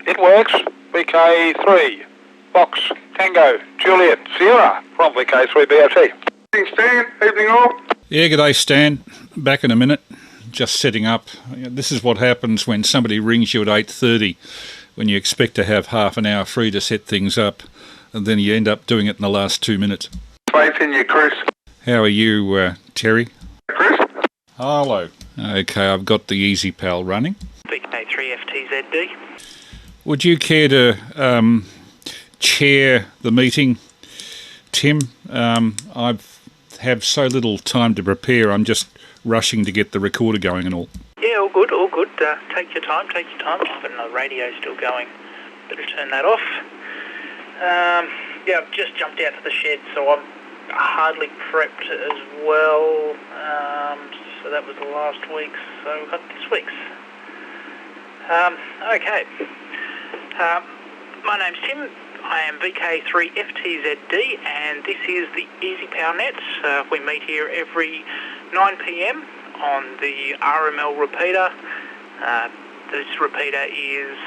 It works. VK3, Box, Tango, Juliet, Sierra from VK3 BOT. Evening, Stan. Evening, all. Yeah, g'day Stan. Back in a minute. Just setting up. This is what happens when somebody rings you at 8:30 when you expect to have half an hour free to set things up, and then you end up doing it in the last 2 minutes. Faith in you, Chris. How are you, Terry? Chris? Hello. Okay, I've got the Easypal running. VK3FTZD. Would you care to chair the meeting, Tim? I have so little time to prepare. I'm just rushing to get the recorder going and all. Yeah, all good, all good. Take your time. The radio's still going. Better turn that off. Yeah, I've just jumped out to the shed, so I'm hardly prepped as well. So that was the last week's, so we've got this week's. Okay. My name's Tim. I am VK3FTZD, and this is the Easypal net. We meet here every 9 p.m. on the RML repeater. This repeater is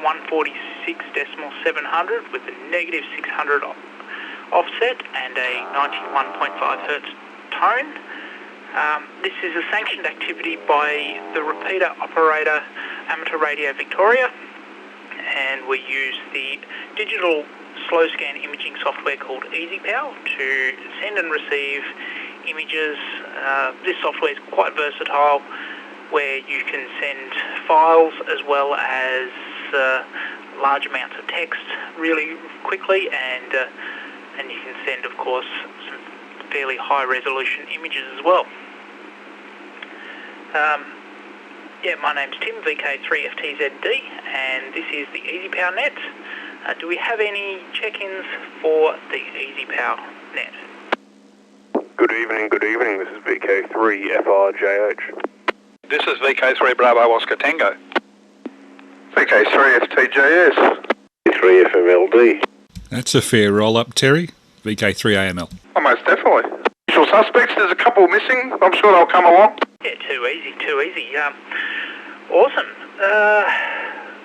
146.700 with a negative 600 offset and a 91.5 hertz tone. This is a sanctioned activity by the repeater operator Amateur Radio Victoria, and we use the digital slow scan imaging software called Easypal to send and receive images. This software is quite versatile, where you can send files as well as large amounts of text really quickly, and you can send, of course, some fairly high resolution images as well. Yeah, my name's Tim, VK3FTZD, and this is the Easypal net. Do we have any check-ins for the Easypal net? Good evening. This is VK3FRJH. This is VK3 Bravo Oscar Tango. VK3FTJS. 3FMLD. That's a fair roll-up, Terry. VK3AML. Oh, most definitely. Usual suspects, there's a couple missing. I'm sure they'll come along. Yeah, too easy. Awesome.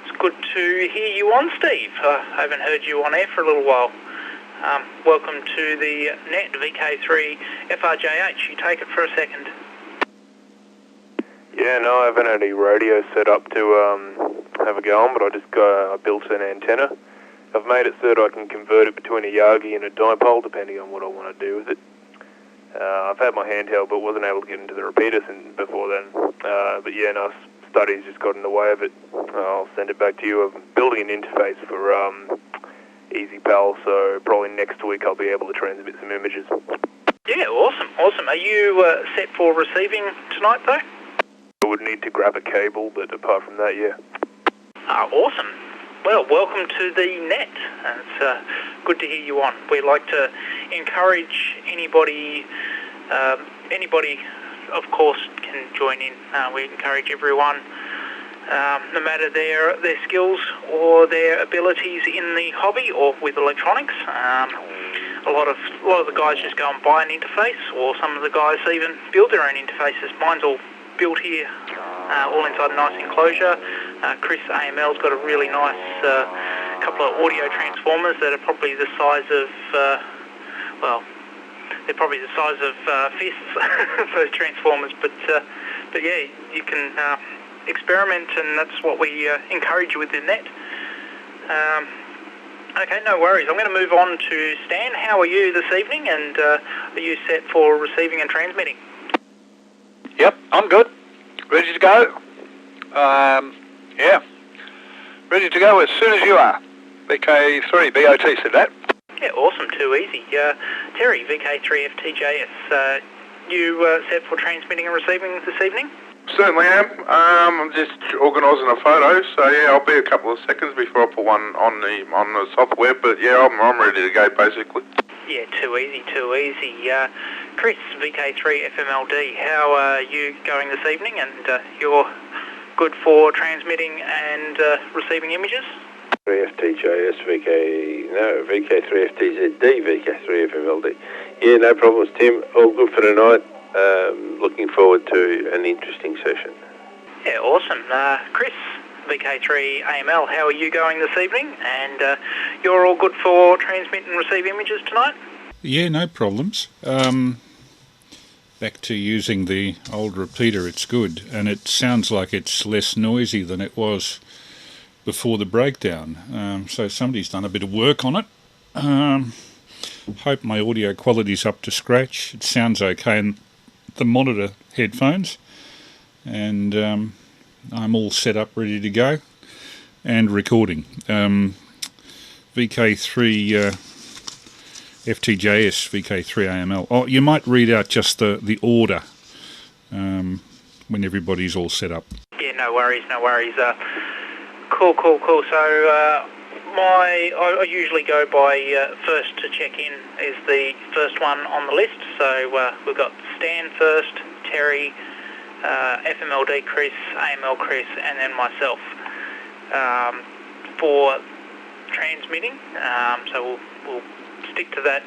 It's good to hear you on, Steve. I haven't heard you on air for a little while. Welcome to the net, VK3FRJH. You take it for a second. Yeah, no, I haven't had any radio set up to have a go on, but I built an antenna. I've made it so that I can convert it between a Yagi and a dipole, depending on what I want to do with it. I've had my handheld, but wasn't able to get into the repeater before then. But yeah, no, studies just got in the way of it. I'll send it back to you. I'm building an interface for Easypal, so probably next week I'll be able to transmit some images. Yeah, awesome. Are you set for receiving tonight, though? I would need to grab a cable, but apart from that, yeah. Awesome. Well, welcome to the net. It's good to hear you on. We like to encourage anybody, of course, can join in. We encourage everyone, no matter their skills or their abilities in the hobby or with electronics. A lot of the guys just go and buy an interface, or some of the guys even build their own interfaces. Mine's all built here, all inside a nice enclosure. Chris AML's got a really nice couple of audio transformers that are probably the size of, they're probably the size of fists, those transformers. But yeah, you can experiment, and that's what we encourage you with the net. Okay, no worries. I'm going to move on to Stan. How are you this evening, and are you set for receiving and transmitting? Yep, I'm good. Ready to go? Yeah. Ready to go as soon as you are. VK3 BOT said that. Yeah, awesome. Too easy. Terry, VK3FTJS, you set for transmitting and receiving this evening? Certainly am. I'm just organising a photo, so yeah, I'll be a couple of seconds before I put one on the software, but yeah, I'm ready to go basically. Yeah, too easy. Chris, VK3FMLD, how are you going this evening, and you're good for transmitting and receiving images? 3FTJS, VK3FTZD, VK3FMLD. Yeah, no problems, Tim. All good for tonight. Looking forward to an interesting session. Yeah, awesome. Chris, VK3 AML. How are you going this evening? And you're all good for transmit and receive images tonight? Yeah, no problems. Back to using the old repeater, it's good, and it sounds like it's less noisy than it was before the breakdown. So somebody's done a bit of work on it. Hope my audio quality's up to scratch. It sounds okay in the monitor headphones, and I'm all set up, ready to go, and recording. VK3 FTJS, VK3 AML. Oh, you might read out just the order when everybody's all set up. Yeah, no worries. Cool. So I usually go by first to check in is the first one on the list. So we've got Stan first, Terry, FMLD Chris, AML Chris, and then myself for transmitting. So we'll stick to that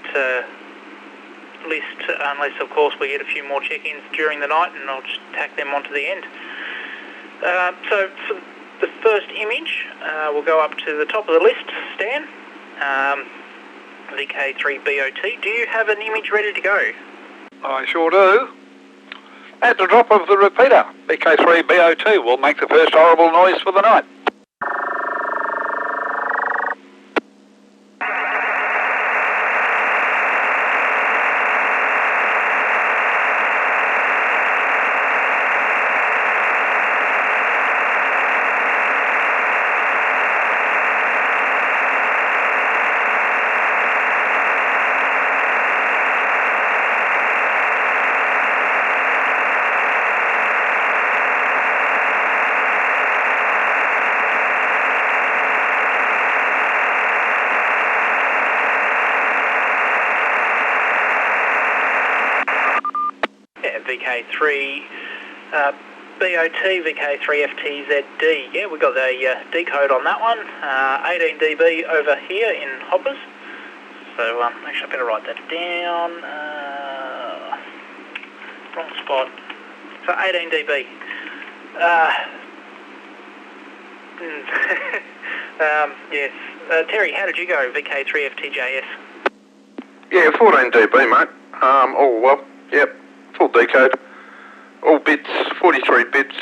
list unless, of course, we get a few more check-ins during the night, and I'll just tack them onto the end. So for the first image, we'll go up to the top of the list, Stan, VK3BOT. Do you have an image ready to go? I sure do. At the drop of the repeater, VK3BO2 will make the first horrible noise for the night. VK3 BOT, VK3FTZD. Yeah, we got the decode on that one. 18 dB over here in hoppers. So actually I better write that down. Wrong spot. So 18 dB. Yes. Terry, how did you go? VK3FTJS. Yeah, 14 dB, mate. Yep, full decode. All bits, 43 bits,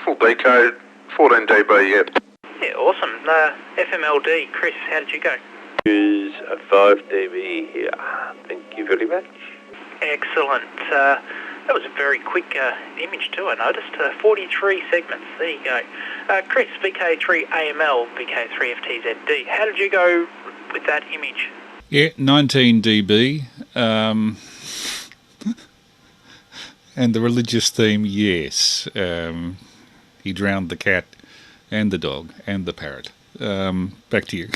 full decode, 14 dB, yep. Yeah, awesome. FMLD, Chris, how did you go? Is 5 dB here. Thank you very much. Excellent. That was a very quick image too, I noticed. 43 segments, there you go. Chris, VK3 AML, VK3 FTZD, how did you go with that image? Yeah, 19 dB. And the religious theme, yes. He drowned the cat and the dog and the parrot. Back to you.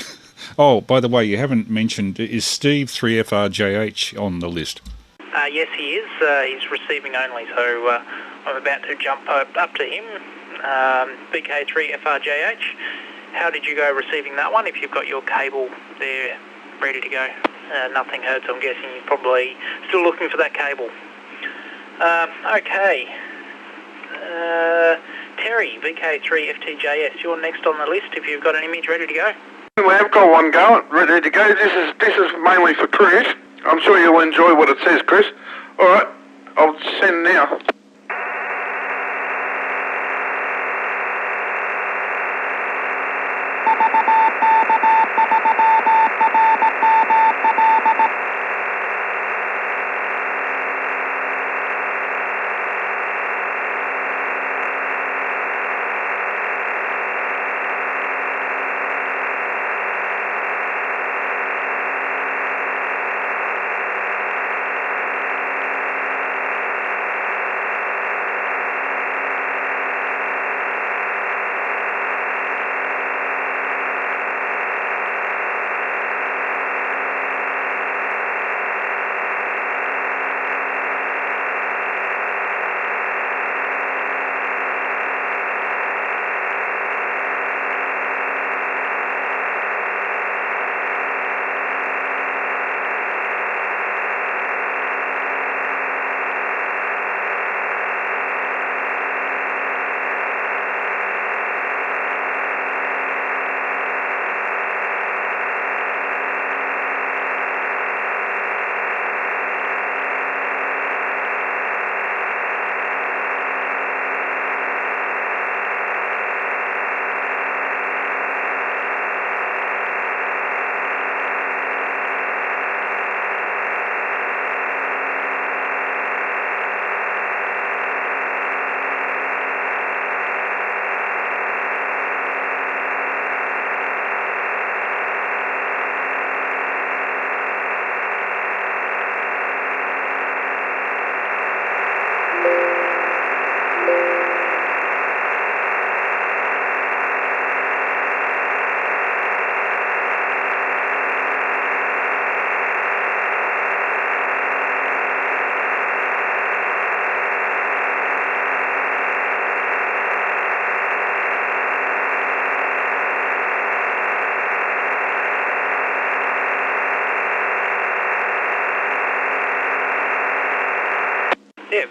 Oh, by the way, you haven't mentioned, is Steve 3FRJH on the list? Yes, he is. He's receiving only, so I'm about to jump up to him. VK3FRJH, how did you go receiving that one if you've got your cable there ready to go? Nothing heard, so I'm guessing you're probably still looking for that cable. Okay. Terry, VK3FTJS, you're next on the list if you've got an image ready to go. We have got one going, ready to go. This is mainly for Chris. I'm sure you'll enjoy what it says, Chris. All right, I'll send now.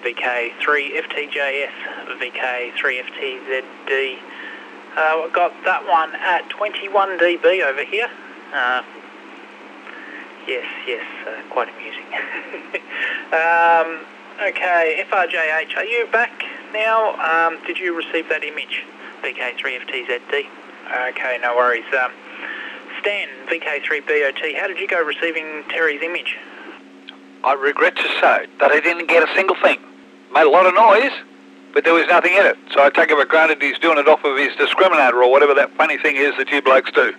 VK3FTJS, VK3FTZD. We've got that one at 21 dB over here. Yes, quite amusing. Okay, FRJH, are you back now? Did you receive that image, VK3FTZD? Okay, no worries. Stan, VK3BOT, how did you go receiving Terry's image? I regret to say that I didn't get a single thing. Made a lot of noise, but there was nothing in it. So I take it for granted he's doing it off of his discriminator or whatever that funny thing is that you blokes do,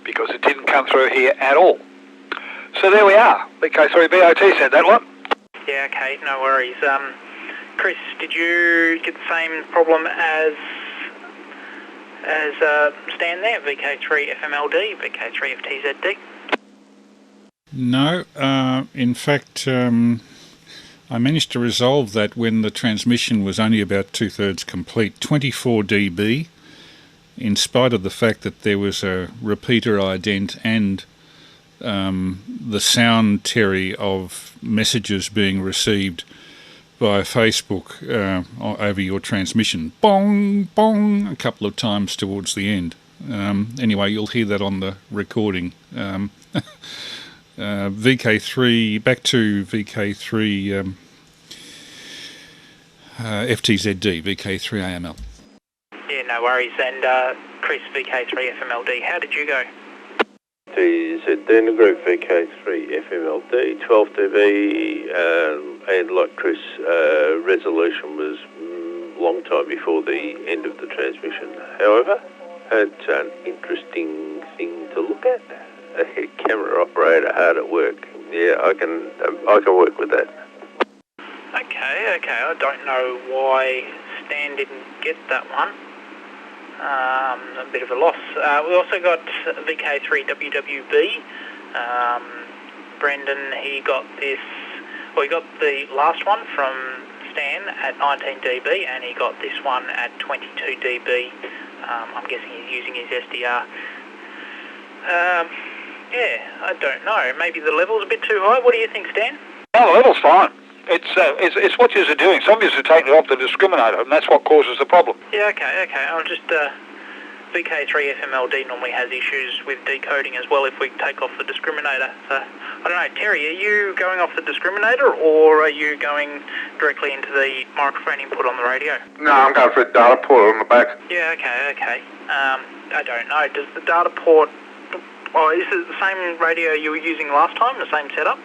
because it didn't come through here at all. So there we are. VK3BOT said that one. Yeah, okay, no worries. Chris, did you get the same problem as Stan there, VK3FMLD, VK3FTZD? No, in fact, I managed to resolve that when the transmission was only about 2/3 complete, 24 dB, in spite of the fact that there was a repeater ident and the sound, Terry, of messages being received via Facebook over your transmission. Bong, bong, a couple of times towards the end. Anyway, you'll hear that on the recording. VK3, back to VK3 FTZD, VK3AML. Yeah, no worries. And Chris, VK3FMLD, how did you go? TZD in the group, VK3FMLD, 12 dB, and like Chris, resolution was long time before the end of the transmission. However, it's an interesting thing to look at. A camera operator hard at work. Yeah, I can work with that. Okay. I don't know why Stan didn't get that one. A bit of a loss. We also got VK3WWB. Brendan, he got this. Well, he got the last one from Stan at 19 dB, and he got this one at 22 dB. I'm guessing he's using his SDR. Yeah, I don't know. Maybe the level's a bit too high. What do you think, Stan? No, the level's fine. It's what you're doing. Some of you are taking it off the discriminator, and that's what causes the problem. Yeah, okay. I'll just... VK3FMLD normally has issues with decoding as well if we take off the discriminator. So, I don't know, Terry, are you going off the discriminator or are you going directly into the microphone input on the radio? No, I'm going for a data port on the back. Yeah, okay. I don't know. Does the data port... Oh, is it the same radio you were using last time, the same setup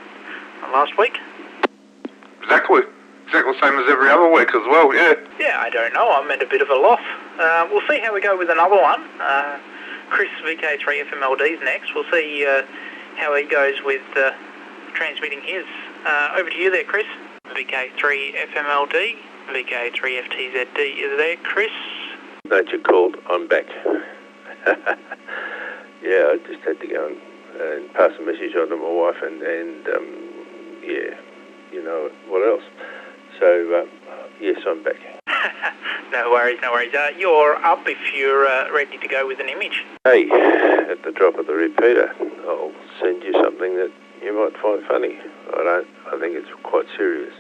last week? Exactly the same as every other week as well, yeah. Yeah, I don't know. I'm at a bit of a loss. We'll see how we go with another one. Chris, VK3FMLD's next. We'll see how he goes with transmitting his. Over to you there, Chris. VK3FMLD, VK3FTZD. Is there, Chris? Nature called. I'm back. Yeah, I just had to go and pass a message on to my wife and yeah, you know, what else? So, yes, I'm back. No worries. You're up if you're ready to go with an image. Hey, at the drop of the repeater, I'll send you something that you might find funny. I think it's quite serious.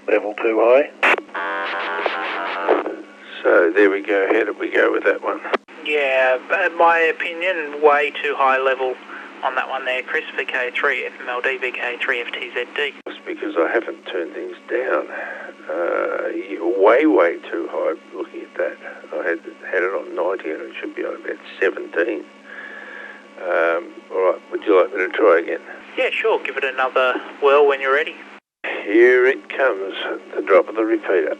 Level too high. So there we go. How did we go with that one? Yeah, in my opinion, way too high level on that one there, Chris. VK3FMLD, VK3FTZD. It's because I haven't turned things down. Way too high looking at that. I had it on 90 and it should be on about 17. Alright, would you like me to try again? Yeah, sure. Give it another whirl when you're ready. Here it comes, the drop of the repeater.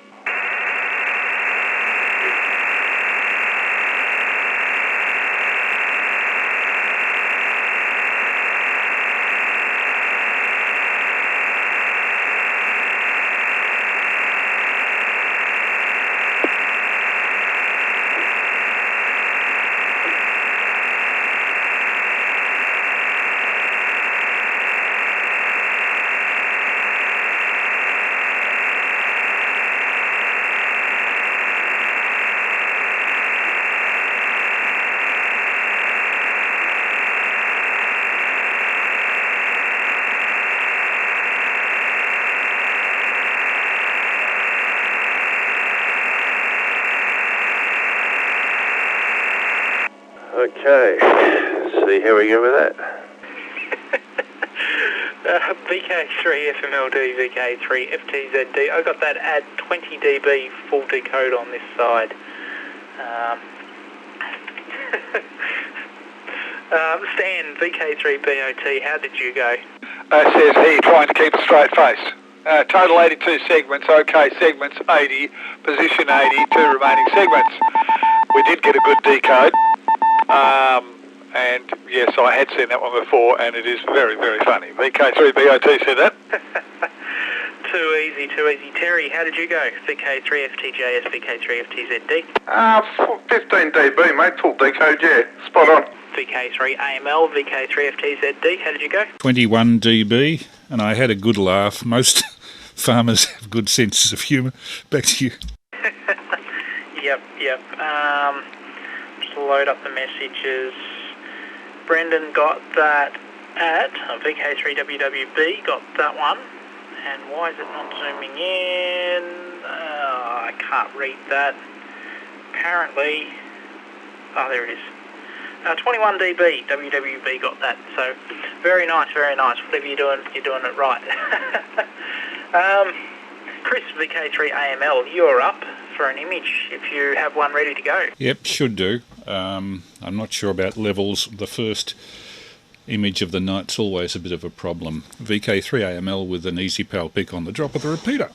Okay, see how we go with that. VK3 FMLD, VK3 FTZD. I got that at 20 dB full decode on this side. Stan, VK3 BOT, how did you go? Says he, trying to keep a straight face. Total 82 segments, okay, segments 80, position 80, 2 remaining segments. We did get a good decode. And yes, I had seen that one before, and it is very, very funny. VK3BOT said that. Too easy. Terry, how did you go? VK3FTJS, VK3FTZD. 15 dB, mate, full decode, yeah, spot on. VK3AML, VK3FTZD, how did you go? 21 dB, and I had a good laugh. Most farmers have good senses of humour. Back to you. Yep. Just load up the messages. Brendan got that at VK3WWB, got that one. And why is it not zooming in? I can't read that. Apparently, there it is. 21 dB, WWB got that. So, very nice. Whatever you're doing it right. Chris, VK3AML, you're up for an image if you have one ready to go. Yep, should do. I'm not sure about levels. The first image of the night's always a bit of a problem. VK3AML with an Easypal pick on the drop of the repeater.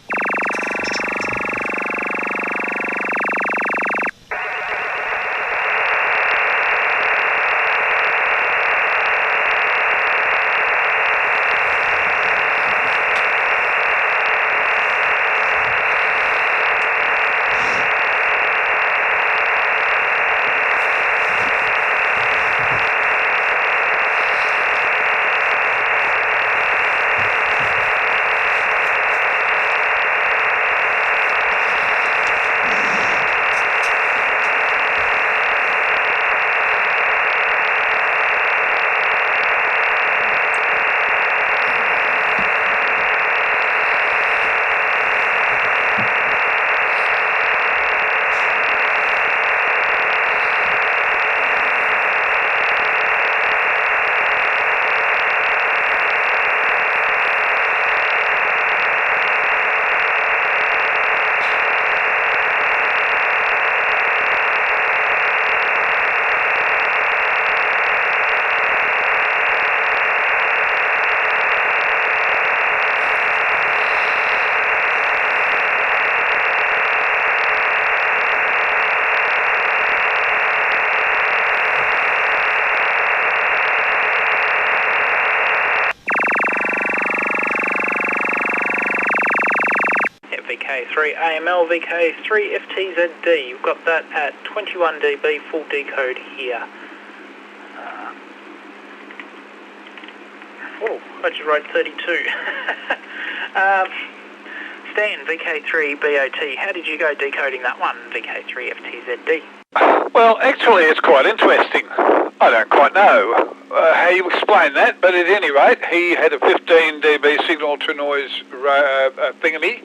VK3AML, VK3FTZD. You've got that at 21 dB full decode here. I just wrote 32. Stan, VK3BOT, how did you go decoding that one, VK3FTZD? Well, actually, it's quite interesting. I don't quite know how you explain that, but at any rate, he had a 15 dB signal to noise thingammy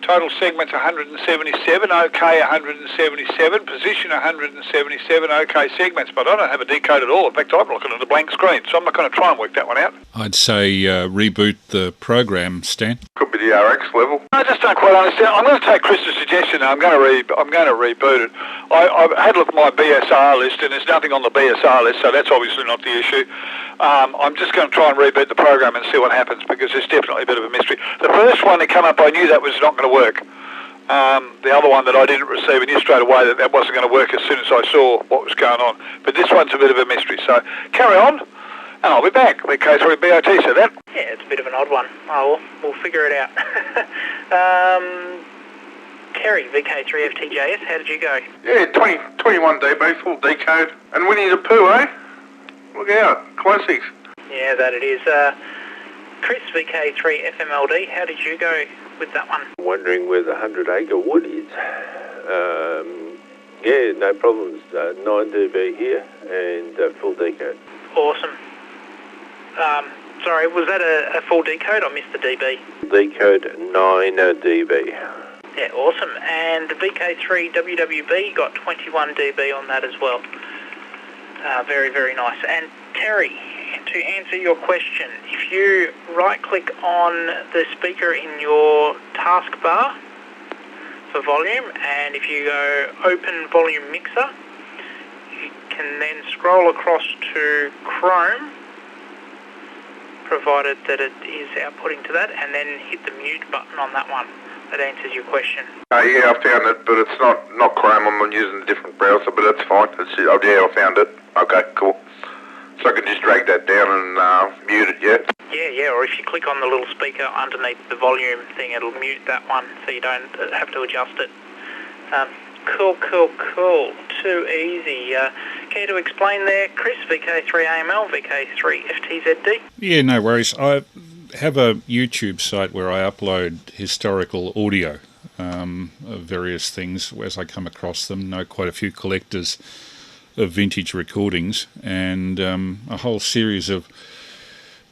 Total segments 177, OK 177, position 177, OK segments, but I don't have a decode at all. In fact, I'm looking at a blank screen, so I'm not going to try and work that one out. I'd say reboot the program, Stan. Could be the RX level. I just don't quite understand. I'm going to take Chris's suggestion. I'm going to reboot it. I've had a look at my BSR list, and there's nothing on the BSR list, so that's obviously not the issue. I'm just going to try and reboot the program and see what happens, because it's definitely a bit of a mystery. The first one that came up, I knew that was not going to work. The other one that I didn't receive, I knew straight away that wasn't going to work as soon as I saw what was going on. But this one's a bit of a mystery, so carry on, and I'll be back. VK3 BOT, so that. Yeah, it's a bit of an odd one. Oh, we'll figure it out. Terry, VK3 FTJS, how did you go? Yeah, 21 dB, full decode. And Winnie the Pooh, eh? Look out, classics. Yeah, that it is. Chris, VK3 FMLD, how did you go with that one? Wondering where the 100-acre wood is. Yeah, no problems. 9 dB here and full decode. Awesome. Sorry, was that a full decode? I missed the dB. Decode 9 dB. Yeah, awesome. And the VK3 WWB got 21 dB on that as well. Very, very nice. And Terry, to answer your question, if you right-click on the speaker in your taskbar for volume, and if you go Open Volume Mixer, you can then scroll across to Chrome, provided that it is outputting to that, and then hit the mute button on that one. That answers your question. Yeah, I found it, but it's not Chrome. I'm using a different browser, but that's fine. Yeah, I found it. Okay, cool. So I can just drag that down and mute it, yeah? Yeah, or if you click on the little speaker underneath the volume thing, it'll mute that one, so you don't have to adjust it. Cool. Too easy. Care to explain there, Chris? VK3AML, VK3FTZD? Yeah, no worries. I have a YouTube site where I upload historical audio of various things as I come across them. Know quite a few collectors of vintage recordings, and a whole series of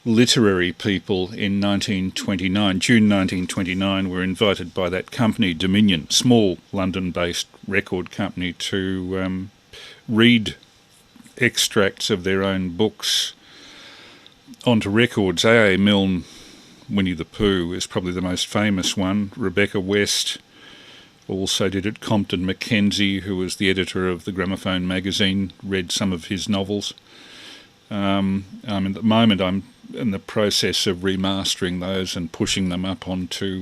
literary people in 1929, June 1929, were invited by that company, Dominion, small London-based record company, to read extracts of their own books onto records. A.A. Milne, Winnie the Pooh, is probably the most famous one. Rebecca West also did it. Compton Mackenzie, who was the editor of the Gramophone magazine, read some of his novels. At the moment I'm in the process of remastering those and pushing them up onto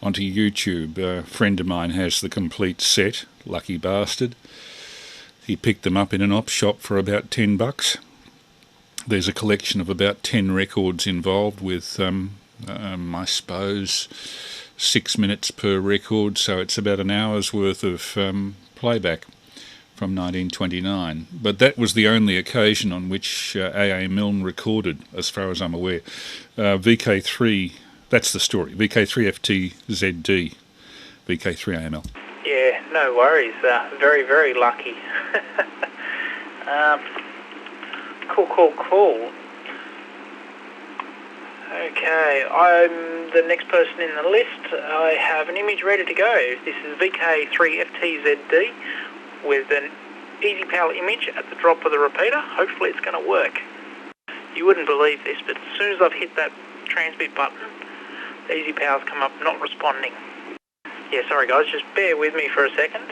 YouTube. A friend of mine has the complete set, lucky bastard. He picked them up in an op shop for about $10. There's a collection of about 10 records involved with, I suppose, 6 minutes per record, so it's about an hour's worth of playback from 1929. But that was the only occasion on which A.A. Milne recorded, as far as I'm aware. VK3, that's the story. VK3FTZD, VK3AML. Yeah, no worries. Very, very lucky. Cool. Okay, I'm the next person in the list. I have an image ready to go. This is VK3FTZD with an Easypal image at the drop of the repeater. Hopefully it's going to work. You wouldn't believe this, but as soon as I've hit that transmit button, the Easypal's come up not responding. Yeah, sorry guys, just bear with me for a second.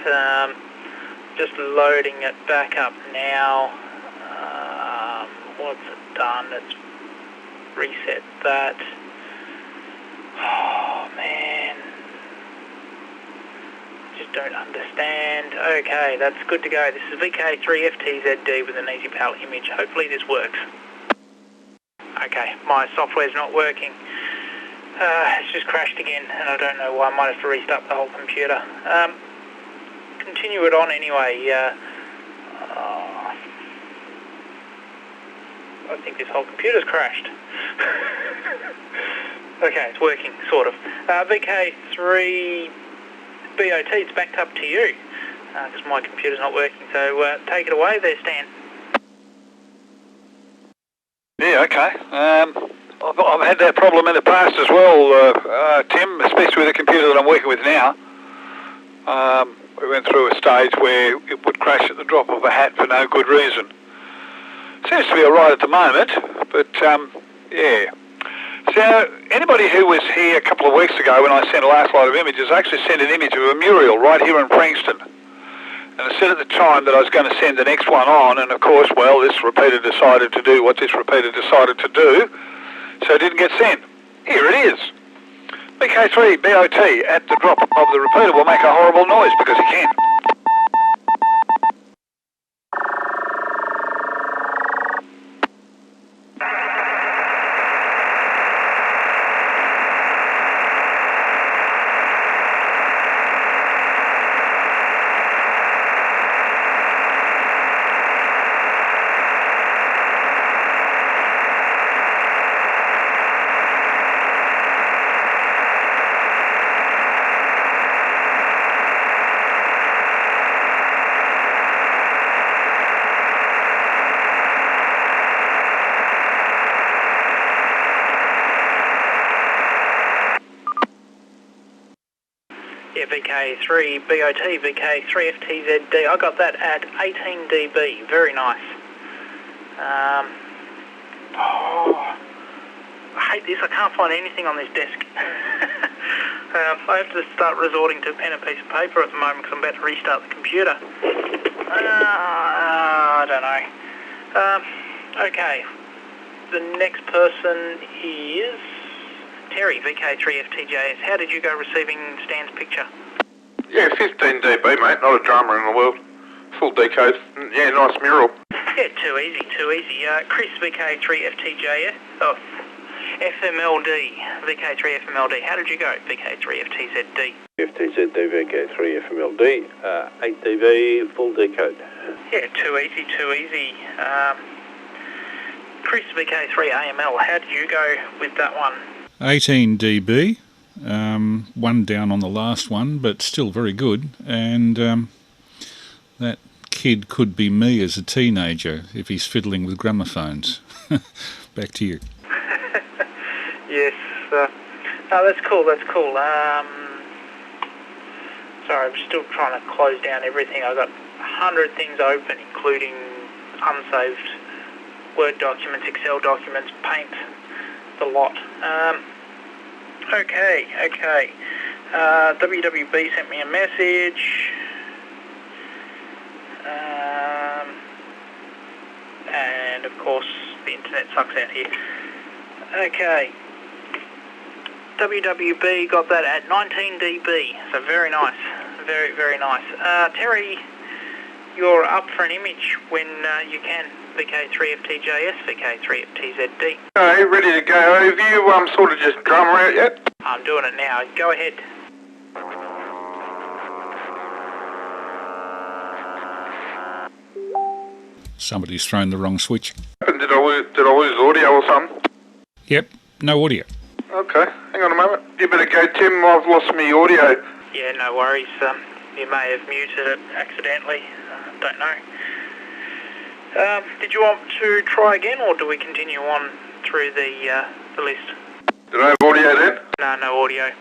Just loading it back up now. What's it done? It's reset that. Oh man, just don't understand. Okay, that's good to go. This is VK3FTZD with an Easypal image. Hopefully this works. Okay, my software's not working. It's just crashed again, and I don't know why. I might have to restart the whole computer. Continue it on anyway. I think this whole computer's crashed. Okay, it's working, sort of. VK3 BOT, it's backed up to you, because my computer's not working, so take it away there, Stan. Yeah, okay. I've had that problem in the past as well, Tim, especially with the computer that I'm working with now. We went through a stage where it would crash at the drop of a hat for no good reason. Seems to be all right at the moment, but yeah. So anybody who was here a couple of weeks ago when I sent a last lot of images, I actually sent an image of a mural right here in Frankston. And I said at the time that I was going to send the next one on, and of course, well, this repeater decided to do what this repeater decided to do, so it didn't get sent. Here it is. VK3 BOT at the drop of the repeater will make a horrible noise because he can. Yeah, VK3 BOT, VK3 FTZD. I got that at 18 dB. Very nice. I hate this. I can't find anything on this desk. I have to start resorting to pen and piece of paper at the moment because I'm about to restart the computer. I don't know. Okay. The next person is Terry, VK3 FTJS. How did you go receiving Stan's picture? Yeah, 15 dB, mate. Not a drama in the world. Full decode. Yeah, nice mural. Yeah, too easy, too easy. Chris, VK3 FTJS. Oh, FMLD, VK3 FMLD. How did you go? VK3 FTZD. FTZD VK3 FMLD, 8 dB, full decode. Yeah, too easy, too easy. Chris, VK3 AML. How did you go with that one? 18 dB, one down on the last one, but still very good. And that kid could be me as a teenager if he's fiddling with gramophones. Back to you. Yes. No, that's cool, that's cool. Sorry, I'm still trying to close down everything. I've got 100 things open, including unsaved Word documents, Excel documents, Paint, the lot. Okay. WWB sent me a message. And of course, the internet sucks out here. Okay. WWB got that at 19 dB, so very nice. Very, very nice. Terry, you're up for an image when you can. VK3FTJS, VK3FTZD. Okay, ready to go. Have you sort of just drama out yet? I'm doing it now. Go ahead. Somebody's thrown the wrong switch. Did I lose audio or something? Yep, no audio. Okay, hang on a moment. You better go, Tim. I've lost my audio. Yeah, no worries. You may have muted it accidentally. Don't know. Did you want to try again, or do we continue on through the list? Did I have audio then? No audio.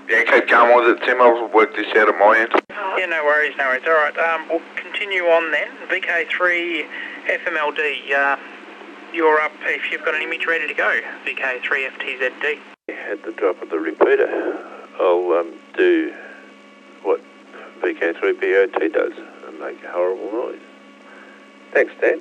Yeah, keep going with it, Tim. I'll work this out at my end. Yeah, no worries. All right, we'll continue on then. VK3 FMLD, you're up if you've got an image ready to go. VK3 FTZD. At the drop of the repeater, I'll do what VK3 BOT does and make a horrible noise. Thanks, Dan.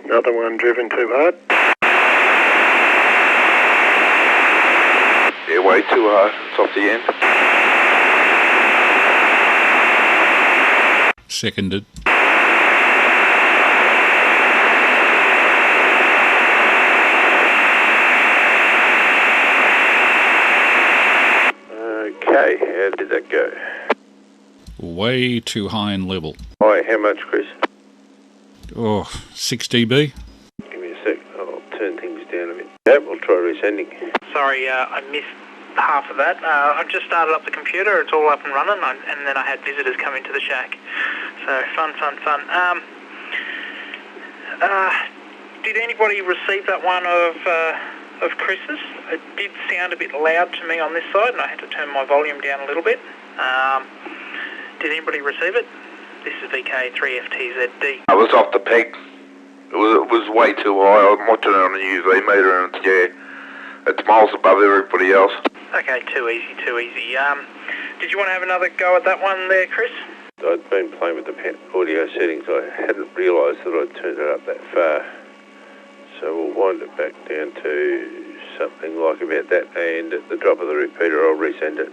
Another one driven too hard. Yeah, way too hard. It's off the end. Seconded. How did that go? Way too high in level. Hi, how much, Chris? Oh, 6 dB. Give me a sec. I'll turn things down a bit. Yep, we'll try resending. Sorry, I missed half of that. I've just started up the computer. It's all up and running, and then I had visitors come into the shack. So fun. Did anybody receive that one of Chris's? It did sound a bit loud to me on this side, and I had to turn my volume down a little bit. Did anybody receive it? This is VK3FTZD. I was off the peg. It was way too high. I'm watching it on a UV meter, and it's miles above everybody else. Okay, too easy. Did you want to have another go at that one there, Chris? I'd been playing with the audio settings. I hadn't realised that I'd turned it up that far. So we'll wind it back down to something like about that, and at the drop of the repeater I'll resend it.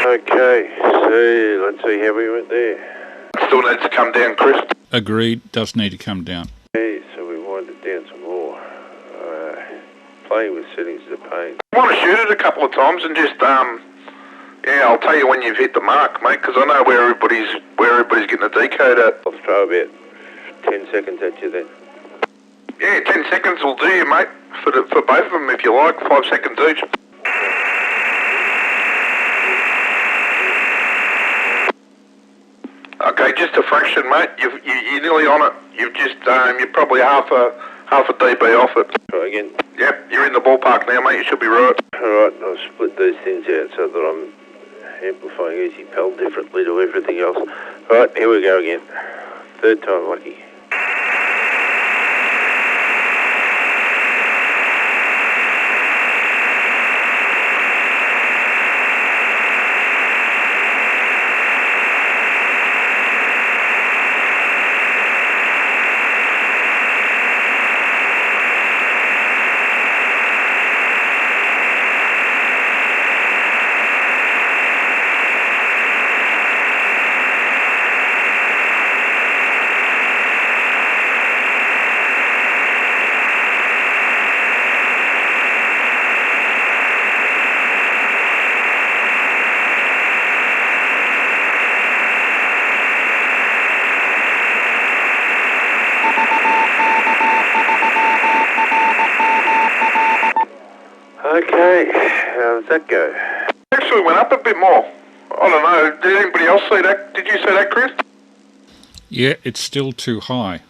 Okay, so let's see how we went there. Still needs to come down, Chris. Agreed, does need to come down. Okay, so we wind it down some more. Playing with settings is a pain. I want to shoot it a couple of times and just, I'll tell you when you've hit the mark, mate, because I know where everybody's getting a decode at. I'll throw about 10 seconds at you then. Yeah, 10 seconds will do you, mate, for both of them if you like, 5 seconds each. Okay, just a fraction, mate. You're nearly on it. You've just you're probably half a dB off it. Try again. Yep, you're in the ballpark now, mate. You should be right. Alright, I'll split these things out so that I'm amplifying Easypal differently to everything else. Alright, here we go again. Third time lucky. Okay, how does that go? Actually went up a bit more. I don't know. Did anybody else see that? Did you see that, Chris? Yeah, it's still too high.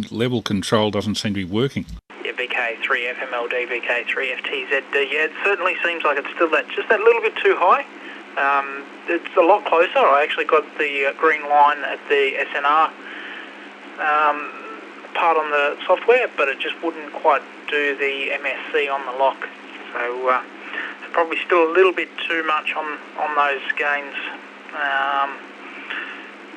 Level control doesn't seem to be working. Yeah, VK3FMLD, VK3FTZD. Yeah, it certainly seems like it's still just that little bit too high. It's a lot closer. I actually got the green line at the SNR part on the software, but it just wouldn't quite do the MSC on the lock. So it's probably still a little bit too much on those gains,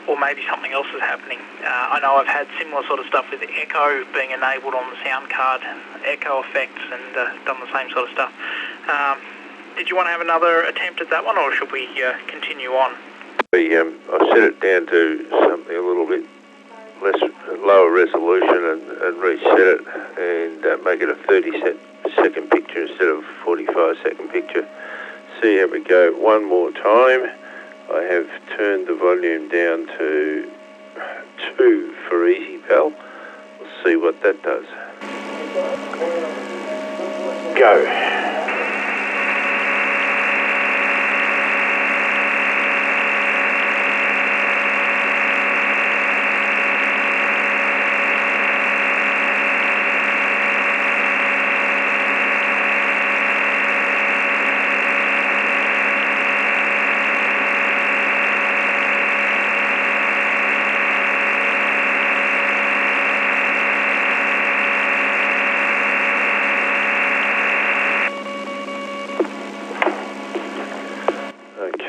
or maybe something else is happening. I know I've had similar sort of stuff with the echo being enabled on the sound card, echo effects, and done the same sort of stuff. Did you want to have another attempt at that one, or should we continue on? I set it down to something a little bit lower resolution and reset it and make it a 30-second picture instead of a 45-second picture. See how we go one more time. I have turned the volume down to 2 for Easypal. We'll see what that does. Go.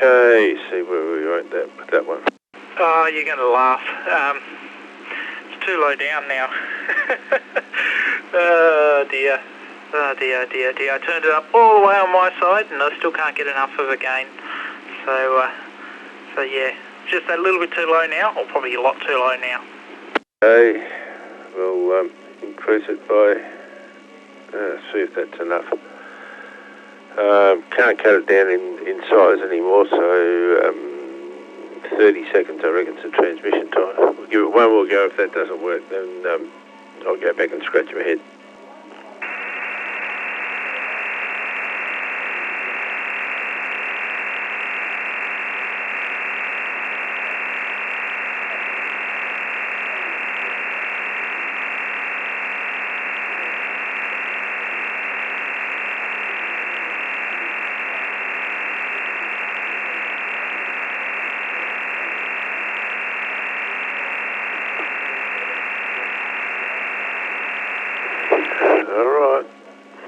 Okay, see where we wrote that with that one. Oh, you're going to laugh. It's too low down now. Oh dear. Oh dear, dear, dear. I turned it up all the way on my side and I still can't get enough of a gain. So yeah, just a little bit too low now, or probably a lot too low now. Okay, we'll increase it by, see if that's enough. Can't cut it down in size anymore, so 30 seconds I reckon is the transmission time. We'll give it one more go. If that doesn't work, then I'll go back and scratch my head.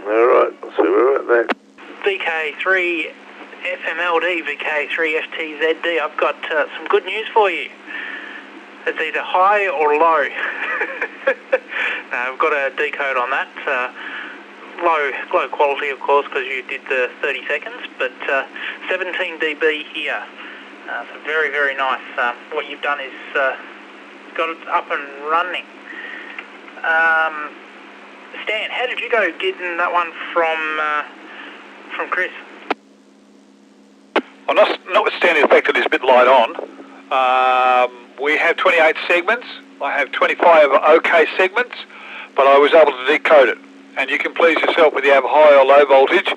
Alright, I'll see where we're at there. VK3 FMLD, VK3 FTZD, I've got some good news for you. It's either high or low. I've got a decode on that. Low quality, of course, because you did the 30 seconds, but 17 dB here. So very, very nice. What you've done is got it up and running. Stan, how did you go getting that one from Chris? Well, notwithstanding the fact that it's a bit light on, we have 28 segments. I have 25 OK segments, but I was able to decode it. And you can please yourself whether you have high or low voltage.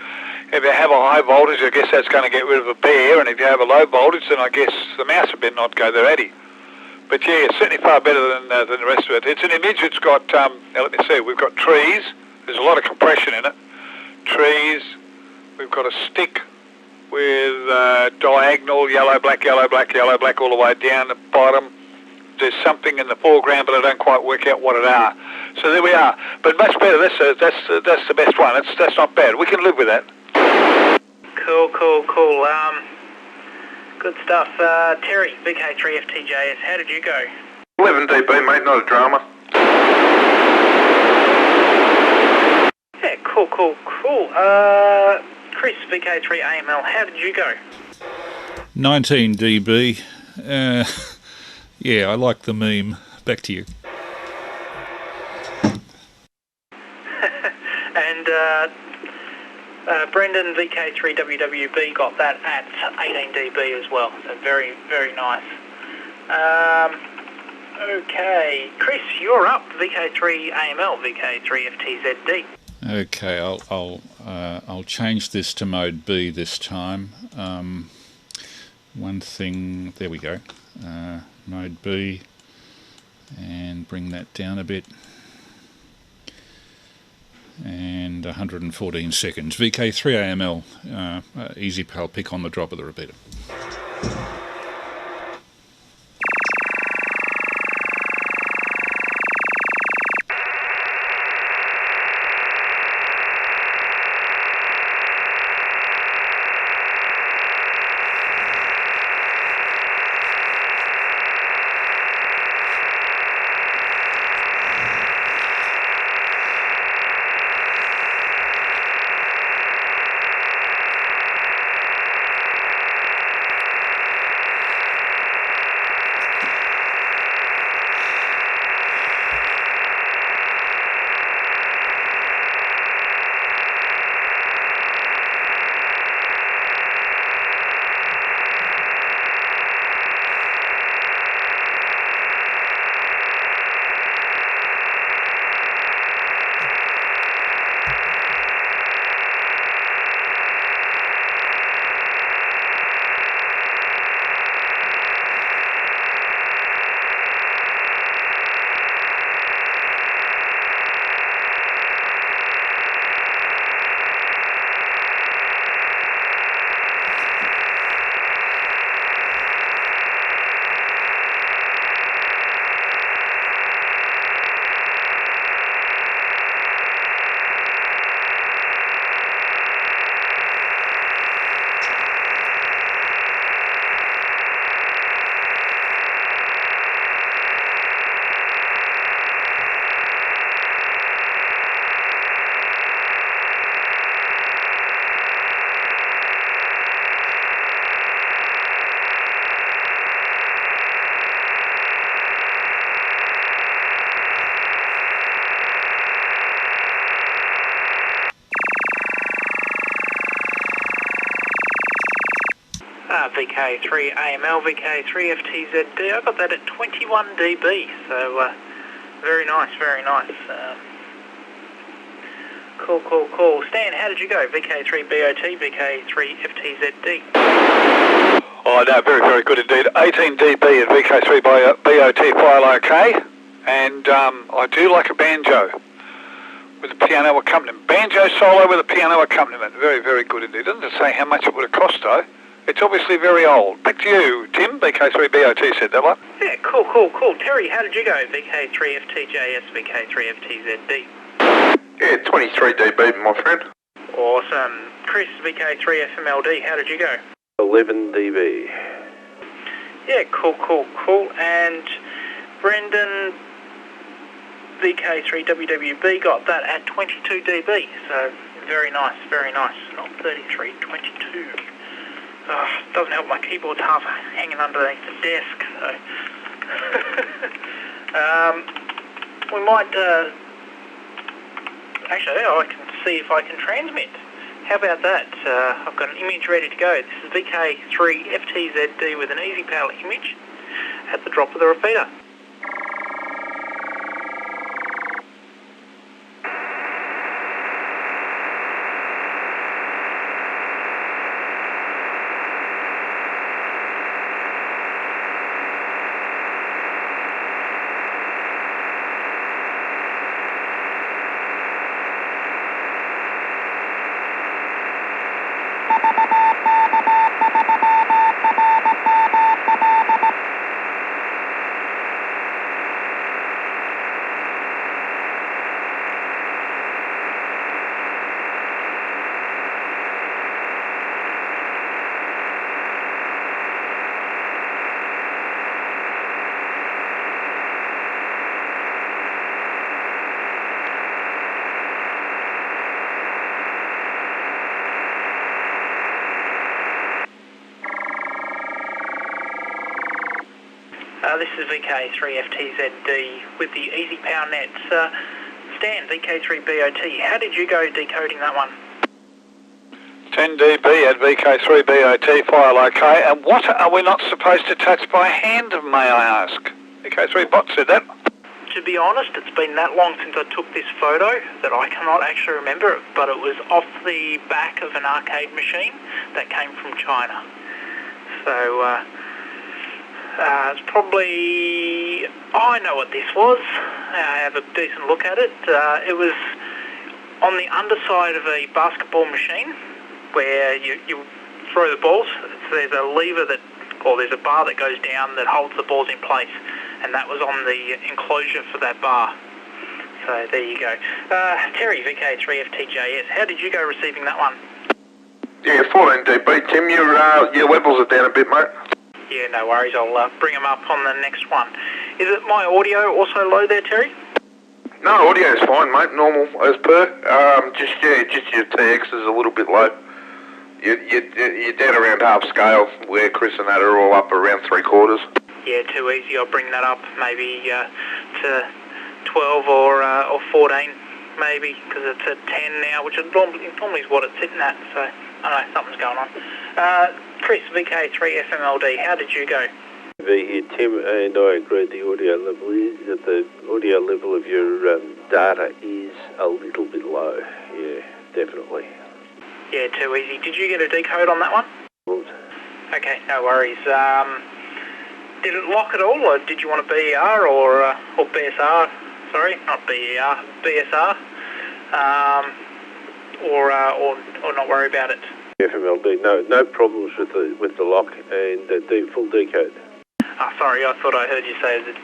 If you have a high voltage, I guess that's going to get rid of a bear, and if you have a low voltage, then I guess the mouse would better not go there, Eddie. But yeah, it's certainly far better than the rest of it. It's an image. It's got, now let me see, we've got trees. There's a lot of compression in it. Trees. We've got a stick with diagonal yellow, black, yellow, black, yellow, black all the way down the bottom. There's something in the foreground, but I don't quite work out what it are. So there we are. But much better. That's the best one. That's not bad. We can live with that. Cool. Good stuff. Terry, VK3FTJS, how did you go? 11 dB, mate, not a drama. Yeah, cool. Chris, VK3AML, how did you go? 19 dB. Yeah, I like the meme. Back to you. And Brendan, VK3WWB, got that at 18 dB as well. So very, very nice. Okay, Chris, you're up. VK3AML, VK3FTZD. Okay, I'll change this to mode B this time. One thing, there we go. Mode B, and bring that down a bit. And 114 seconds. VK3AML, Easypal, pick on the drop of the repeater. VK3AML, VK3FTZD. I got that at 21 dB, so very nice, very nice. Cool. Stan, how did you go? VK3BOT, VK3FTZD. Oh, no, very good indeed. 18 dB at VK3 BOT file okay. And I do like a banjo with a piano accompaniment. Banjo solo with a piano accompaniment. Very good indeed. Doesn't it say how much it would have cost, though? It's obviously very old. Back to you, Tim. VK3 BOT said that one. Yeah, cool. Terry, how did you go? VK3FTJS, VK3FTZD. Yeah, 23 dB, my friend. Awesome. Chris, VK3FMLD, how did you go? 11 dB. Yeah, cool. And Brendan, VK3WWB, got that at 22 dB. So very nice. Not 33, 22. Doesn't help my keyboard's half hanging underneath the desk. So we might. Actually, I can see if I can transmit. How about that? I've got an image ready to go. This is VK3FTZD with an Easypal image at the drop of the repeater. This is VK3FTZD with the Easypal nets. Stan, VK3BOT, how did you go decoding that one? 10 dB at VK3 BOT file okay. And what are we not supposed to touch by hand, may I ask? VK3 bot said that. To be honest, it's been that long since I took this photo that I cannot actually remember it, but it was off the back of an arcade machine that came from China. So, it's probably... I know what this was. I have a decent look at it. It was on the underside of a basketball machine where you throw the balls. There's a lever there's a bar that goes down that holds the balls in place, and that was on the enclosure for that bar. So there you go. Terry, VK3FTJS, how did you go receiving that one? Yeah, 14 dB, Tim. Your levels are down a bit, mate. Yeah, no worries. I'll bring them up on the next one. Is it my audio also low there, Terry? No, audio's fine, mate. Normal as per. Just your TX is a little bit low. You're down around half scale, where Chris and that are all up around 3/4. Yeah, too easy. I'll bring that up maybe to 12 or 14, maybe, because it's at 10 now, which is normally is what it's sitting at. So I don't know, something's going on. Chris, VK3FMLD, how did you go? Here, Tim, and I agree. The audio level of your data is a little bit low. Yeah, definitely. Yeah, too easy. Did you get a decode on that one? Okay, no worries. Did it lock at all, or did you want a BER or BSR? Sorry, not BER, BSR. Or not worry about it. FMLD, no problems with the lock and the full decode. Sorry, I thought I heard you say that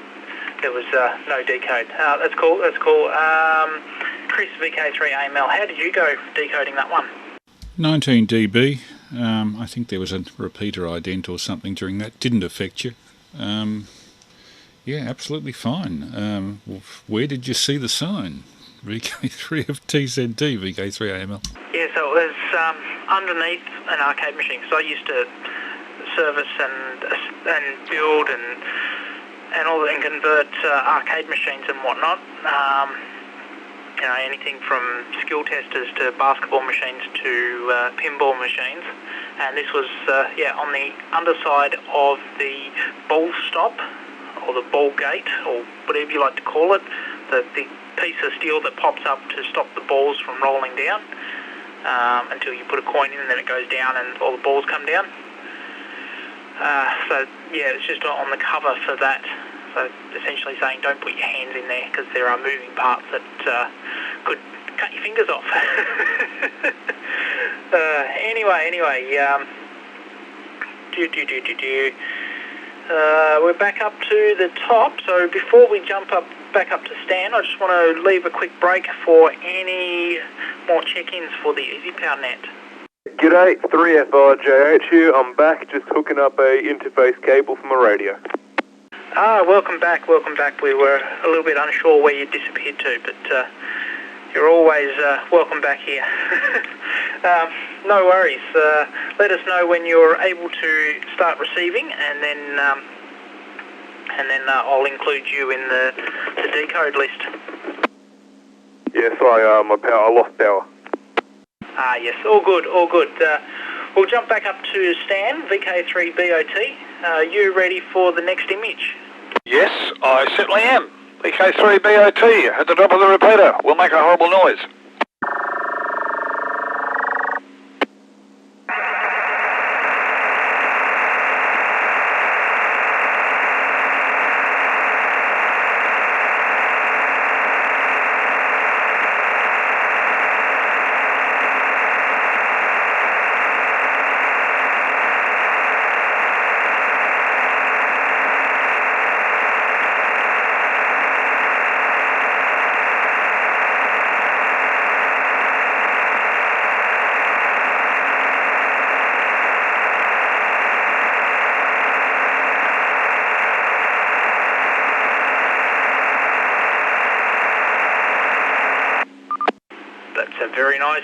there was no decode. That's cool. Chris, VK3AML, how did you go decoding that one? 19 dB. I think there was a repeater ident or something during that. Didn't affect you. Yeah, absolutely fine. Where did you see the sign? VK3FTZD, VK3AML. Yeah, so it was underneath an arcade machine. So I used to service and build and all and convert arcade machines and whatnot. Anything from skill testers to basketball machines to pinball machines. and this was on the underside of the ball stop, or the ball gate, or whatever you like to call it, the piece of steel that pops up to stop the balls from rolling down until you put a coin in, and then it goes down and all the balls come down. It's just on the cover for that. So essentially saying don't put your hands in there because there are moving parts that could cut your fingers off. We're back up to the top. So before we jump back up to Stan, I just want to leave a quick break for any more check-ins for the Easypal net. G'day, 3FRJH here. I'm back, just hooking up a interface cable for my radio. Welcome back. We were a little bit unsure where you disappeared to, but you're always welcome back here. No worries. Let us know when you're able to start receiving, and then I'll include you in the decode list. Yes, I lost power. Yes, all good. We'll jump back up to Stan, VK3BOT. You ready for the next image? Yes, I certainly am. VK3BOT at the top of the repeater. We'll make a horrible noise. Very nice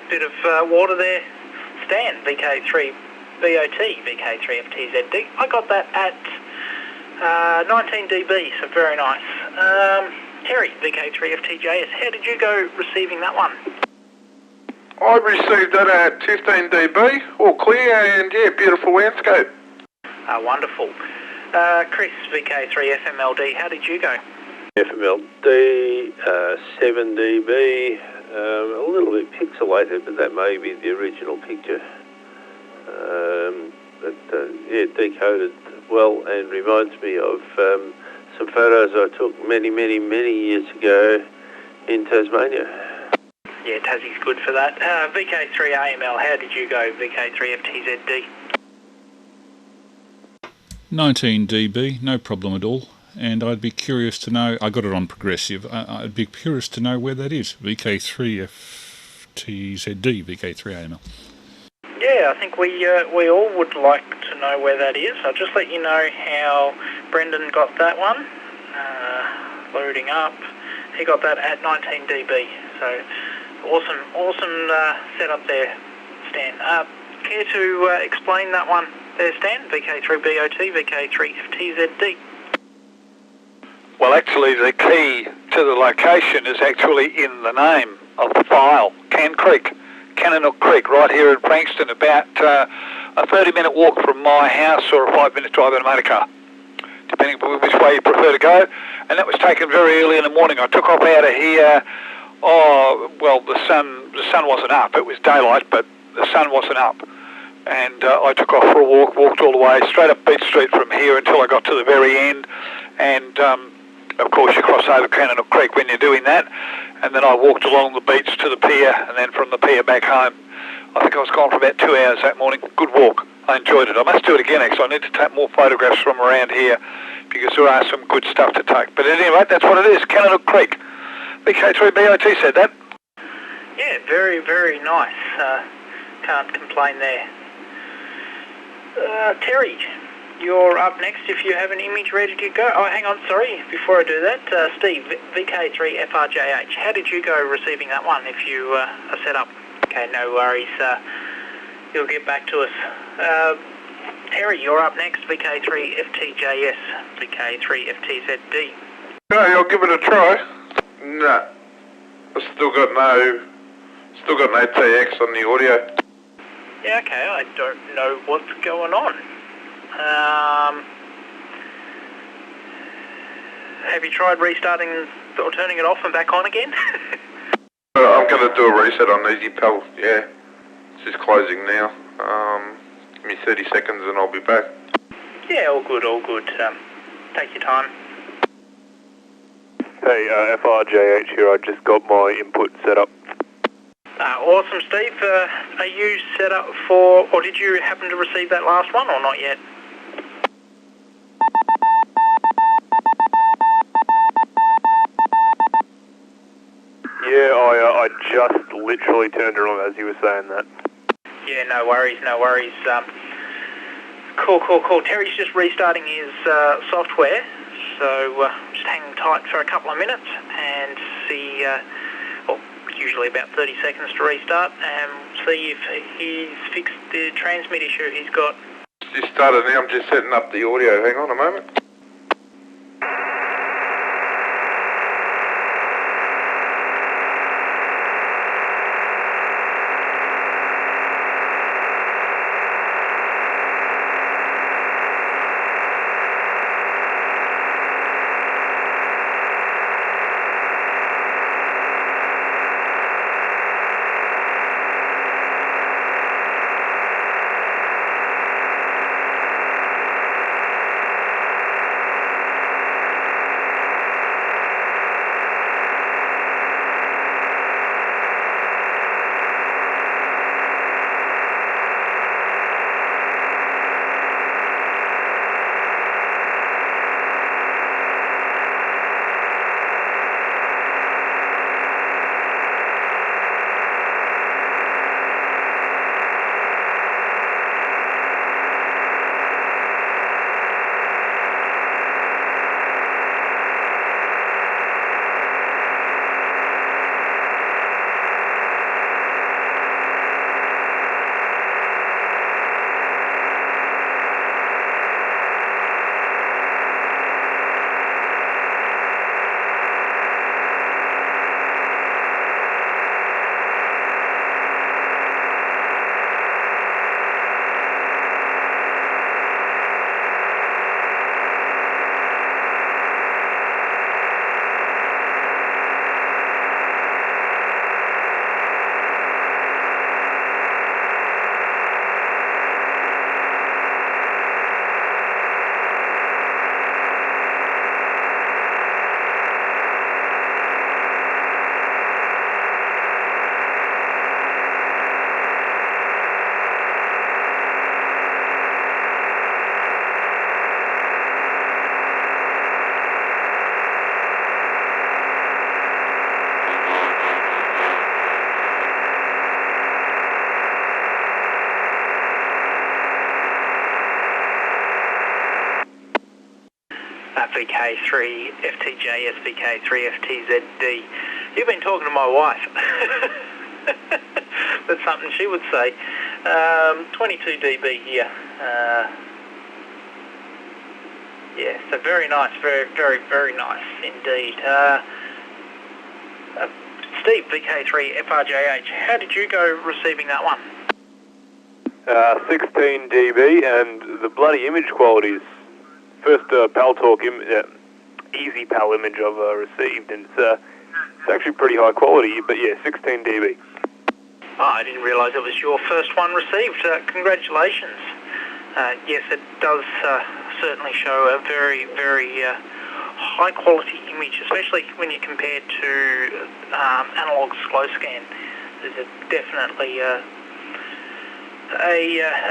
bit of water there. Stan, VK3BOT, VK3FTZD. I got that at 19 dB, so very nice. Terry, VK3FTJS, how did you go receiving that one? I received that at 15 dB, all clear, and beautiful landscape. Wonderful. Chris, VK3FMLD, how did you go? FMLD, 7 dB, a little bit pixelated, but that may be the original picture. Decoded well, and reminds me of some photos I took many years ago in Tasmania. Yeah, Tassie's good for that. VK3AML, how did you go, VK3FTZD? 19 dB, no problem at all. And I'd be curious to know, I got it on progressive, I'd be curious to know where that is, VK3FTZD, VK3AML. Yeah, I think we all would like to know where that is. I'll just let you know how Brendan got that one. Loading up. He got that at 19 dB, so awesome setup there, Stan. Care to explain that one there, Stan? VK3BOT, VK3FTZD. Well, actually, the key to the location is actually in the name of the file, Cannonook Creek, right here in Frankston, about a 30-minute walk from my house or a 5-minute drive in a motor car, depending on which way you prefer to go. And that was taken very early in the morning. I took off out of here, the sun wasn't up. It was daylight, but the sun wasn't up. And I took off for a walk, walked all the way, straight up Beach Street from here until I got to the very end. And of course, you cross over Cannonook Creek when you're doing that, and then I walked along the beach to the pier, and then from the pier back home. I think I was gone for about 2 hours that morning. Good walk. I enjoyed it. I must do it again, actually. I need to take more photographs from around here because there are some good stuff to take. But at any rate, that's what it is, Cannonook Creek. VK3BOT said that. Yeah, very, very nice. Can't complain there. Terry, you're up next if you have an image ready to go. Oh, hang on, sorry. Before I do that, Steve, VK3FRJH, how did you go receiving that one if you are set up? Okay, no worries. You'll get back to us. Terry, you're up next, VK3FTJS, VK3FTZD. Okay, I'll give it a try. Nah, I've still got no TX on the audio. Yeah, okay, I don't know what's going on. Have you tried restarting or turning it off and back on again? I'm going to do a reset on Easypal, yeah. It's just closing now. Give me 30 seconds and I'll be back. Yeah, all good, all good. Take your time. Hey, FRJH here. I just got my input set up. Awesome, Steve. Are you set up for, or did you happen to receive that last one or not yet? Yeah, I just literally turned it on as you were saying that. Yeah, no worries, no worries. Cool. Terry's just restarting his software, so just hang tight for a couple of minutes and see, usually about 30 seconds to restart, and see if he's fixed the transmit issue he's got. Just started now, I'm just setting up the audio. Hang on a moment. VK3 FTJ SVK3 FTZD. You've been talking to my wife. That's something she would say. 22 dB here. Yeah, so very nice, very nice indeed. Steve, VK3 FRJH, how did you go receiving that one? 16 dB, and the bloody image quality is first Paltalk Easypal image I've received, and it's actually pretty high quality, but yeah, 16 dB. Oh, I didn't realise it was your first one received. Congratulations. Yes, it does certainly show a very high quality image, especially when you compare to analog slow scan. There's definitely a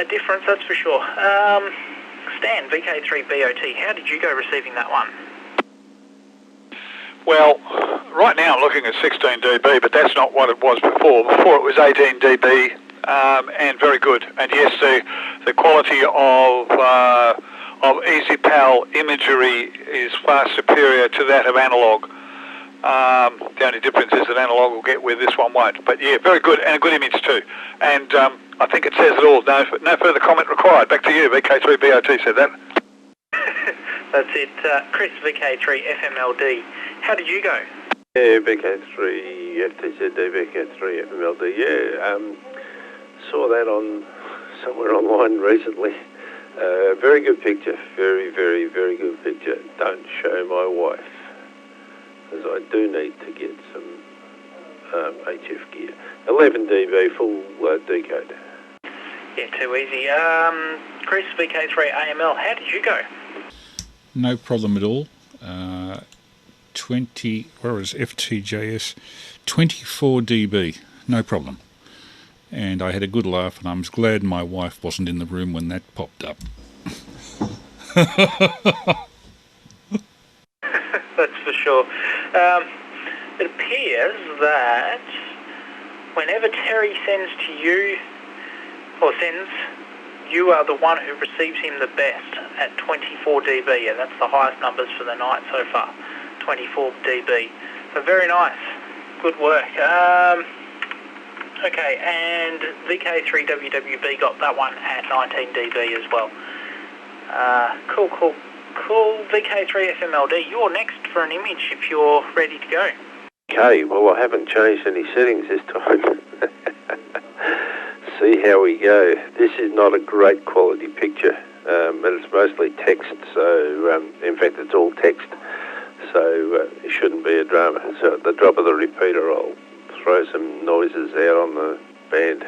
difference, that's for sure. Stan, VK3BOT, how did you go receiving that one? Well, right now I'm looking at 16 dB, but that's not what it was before. Before it was 18 dB, and very good. And yes, the quality of Easypal imagery is far superior to that of analog. The only difference is that analog will get where this one won't. But yeah, very good, and a good image too. And I think it says it all. No further comment required. Back to you. VK3BOT said that. That's it. Chris, VK3 FMLD. How did you go? Yeah, VK3 FTZD, VK3 FMLD. Yeah, saw that on somewhere online recently. Very good picture. Very, very, very good picture. Don't show my wife, because I do need to get some HF gear. 11 dB full decode. Yeah, too easy. Chris, VK3 AML, how did you go? No problem at all. 24 dB, no problem. And I had a good laugh, and I'm glad my wife wasn't in the room when that popped up. That's for sure. It appears that whenever Terry sends to you, or sends, you are the one who receives him the best at 24 dB, and that's the highest numbers for the night so far, 24 dB. So very nice. Good work. Okay, and VK3WWB got that one at 19 dB as well. Cool. VK3FMLD, you're next for an image if you're ready to go. Okay, well, I haven't changed any settings this time. See how we go. This is not a great quality picture, and it's mostly text, so in fact it's all text, so it shouldn't be a drama. So at the drop of the repeater I'll throw some noises out on the band.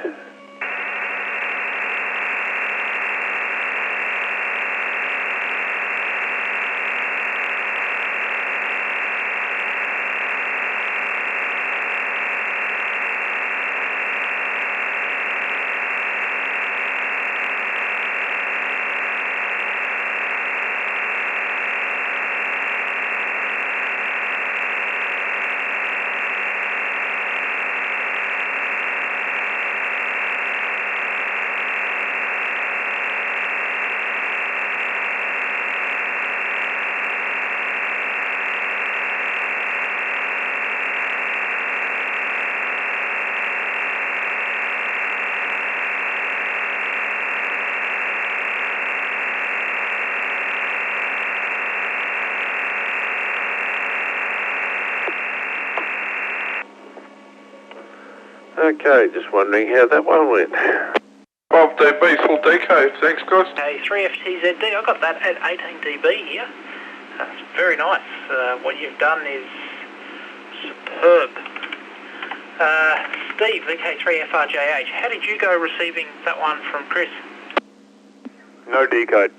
Okay, just wondering how that one went. 12 dB full decode. Thanks, guys. Okay, 3FTZD, I got that at 18 dB here. That's very nice. What you've done is superb. Steve, VK3FRJH, how did you go receiving that one from Chris? No decode.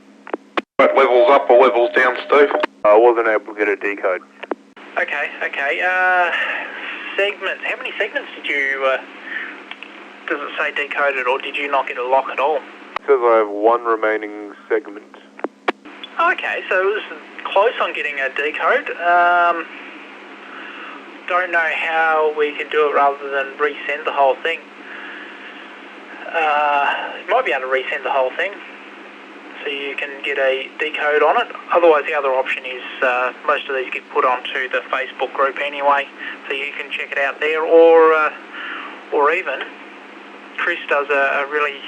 What, levels up or levels down, Steve? I wasn't able to get a decode. Okay. Segments, how many segments did you, does it say decoded, or did you not get a lock at all? It says I have one remaining segment. Okay, so it was close on getting a decode. Don't know how we could do it rather than resend the whole thing. You might be able to resend the whole thing, so you can get a decode on it. Otherwise, the other option is most of these get put onto the Facebook group anyway, so you can check it out there. Or even Chris does a really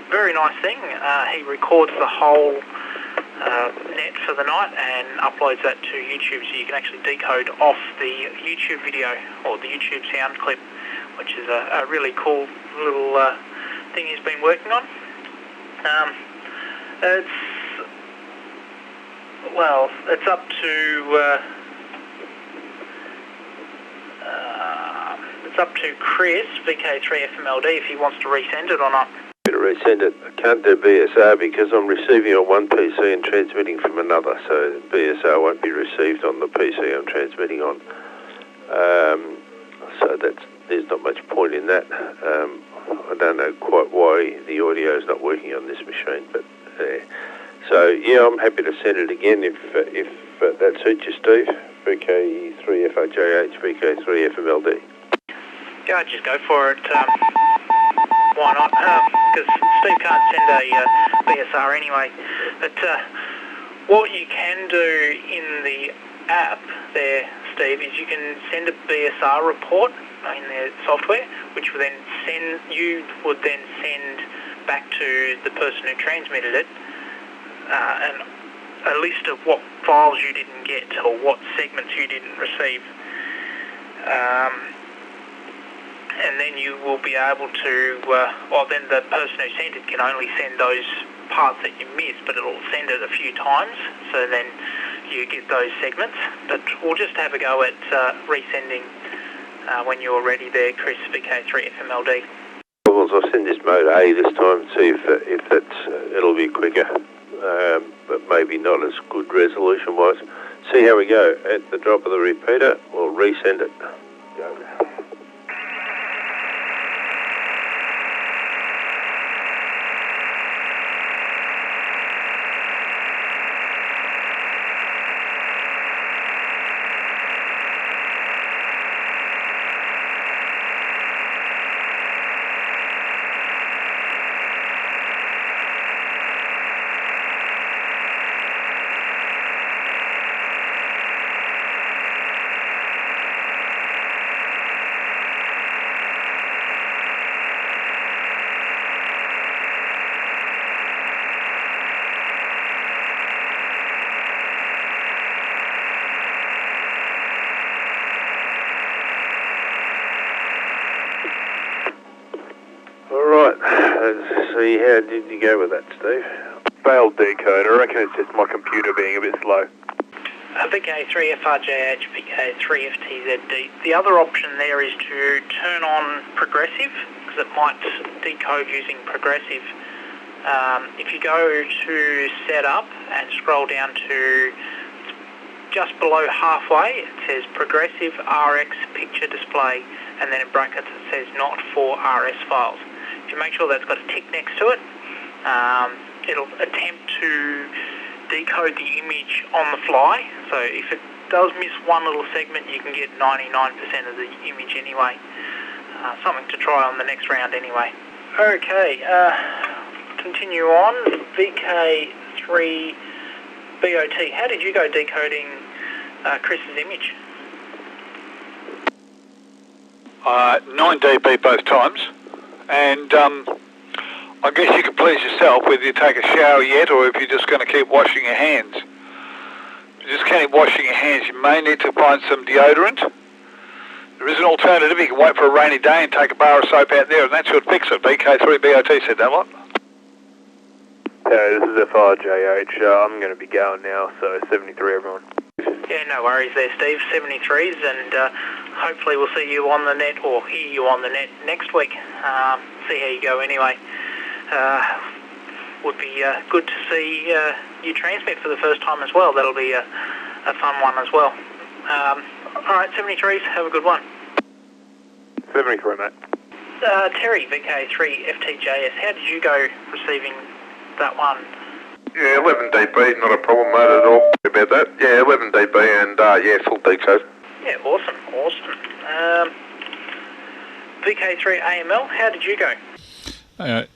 very nice thing. He records the whole net for the night and uploads that to YouTube, so you can actually decode off the YouTube video or the YouTube sound clip, which is a really cool little thing he's been working on. It's up to Chris, VK3FMLD, if he wants to resend it or not. To resend it, I can't do BSR because I'm receiving on one PC and transmitting from another, so BSR won't be received on the PC I'm transmitting on. So there's not much point in that. I don't know quite why the audio is not working on this machine, but so yeah, I'm happy to send it again if that suits you, Steve. VK3FRJH, VK3FMLD. Yeah, just go for it. Why not? Because Steve can't send a BSR anyway. But what you can do in the app there, Steve, is you can send a BSR report in the software, which will then you would then send back to the person who transmitted it a list of what files you didn't get or what segments you didn't receive. and then you will be able to, then the person who sent it can only send those parts that you missed, but it'll send it a few times, so then you get those segments. But we'll just have a go at resending when you're ready there, Chris, VK3FMLD. Well, I'll send this mode A this time, see if that's it'll be quicker, but maybe not as good resolution-wise. See how we go. At the drop of the repeater, we'll resend it. Go. See, how did you go with that, Steve? Failed decode. I reckon it's just my computer being a bit slow. VK3FRJH, VK3FTZD. The other option there is to turn on progressive, because it might decode using progressive. If you go to setup and scroll down to just below halfway, it says progressive RX picture display, and then in brackets it says not for RS files. If you make sure that's got a tick next to it, it'll attempt to decode the image on the fly. So if it does miss one little segment, you can get 99% of the image anyway. Something to try on the next round anyway. Okay, continue on. VK3BOT. How did you go decoding Chris's image? 9 dB both times, and I guess you can please yourself whether you take a shower yet or if you're just going to keep washing your hands. If you just keep washing your hands, you may need to find some deodorant. There is an alternative. You can wait for a rainy day and take a bar of soap out there, and that should fix it. VK3BOT said that lot. This is FRJH. I'm going to be going now, so 73 everyone. Yeah, no worries there, Steve. 73s, and hopefully we'll see you on the net or hear you on the net next week. See how you go anyway. Would be good to see you transmit for the first time as well. That'll be a fun one as well. Alright, 73s, have a good one. 73, mate. Terry, VK3FTJS, how did you go receiving that one? Yeah, 11 dB, not a problem, mate, at all. About that. Yeah, 11 dB and, yeah, full decode. Yeah, awesome. VK3AML, how did you go?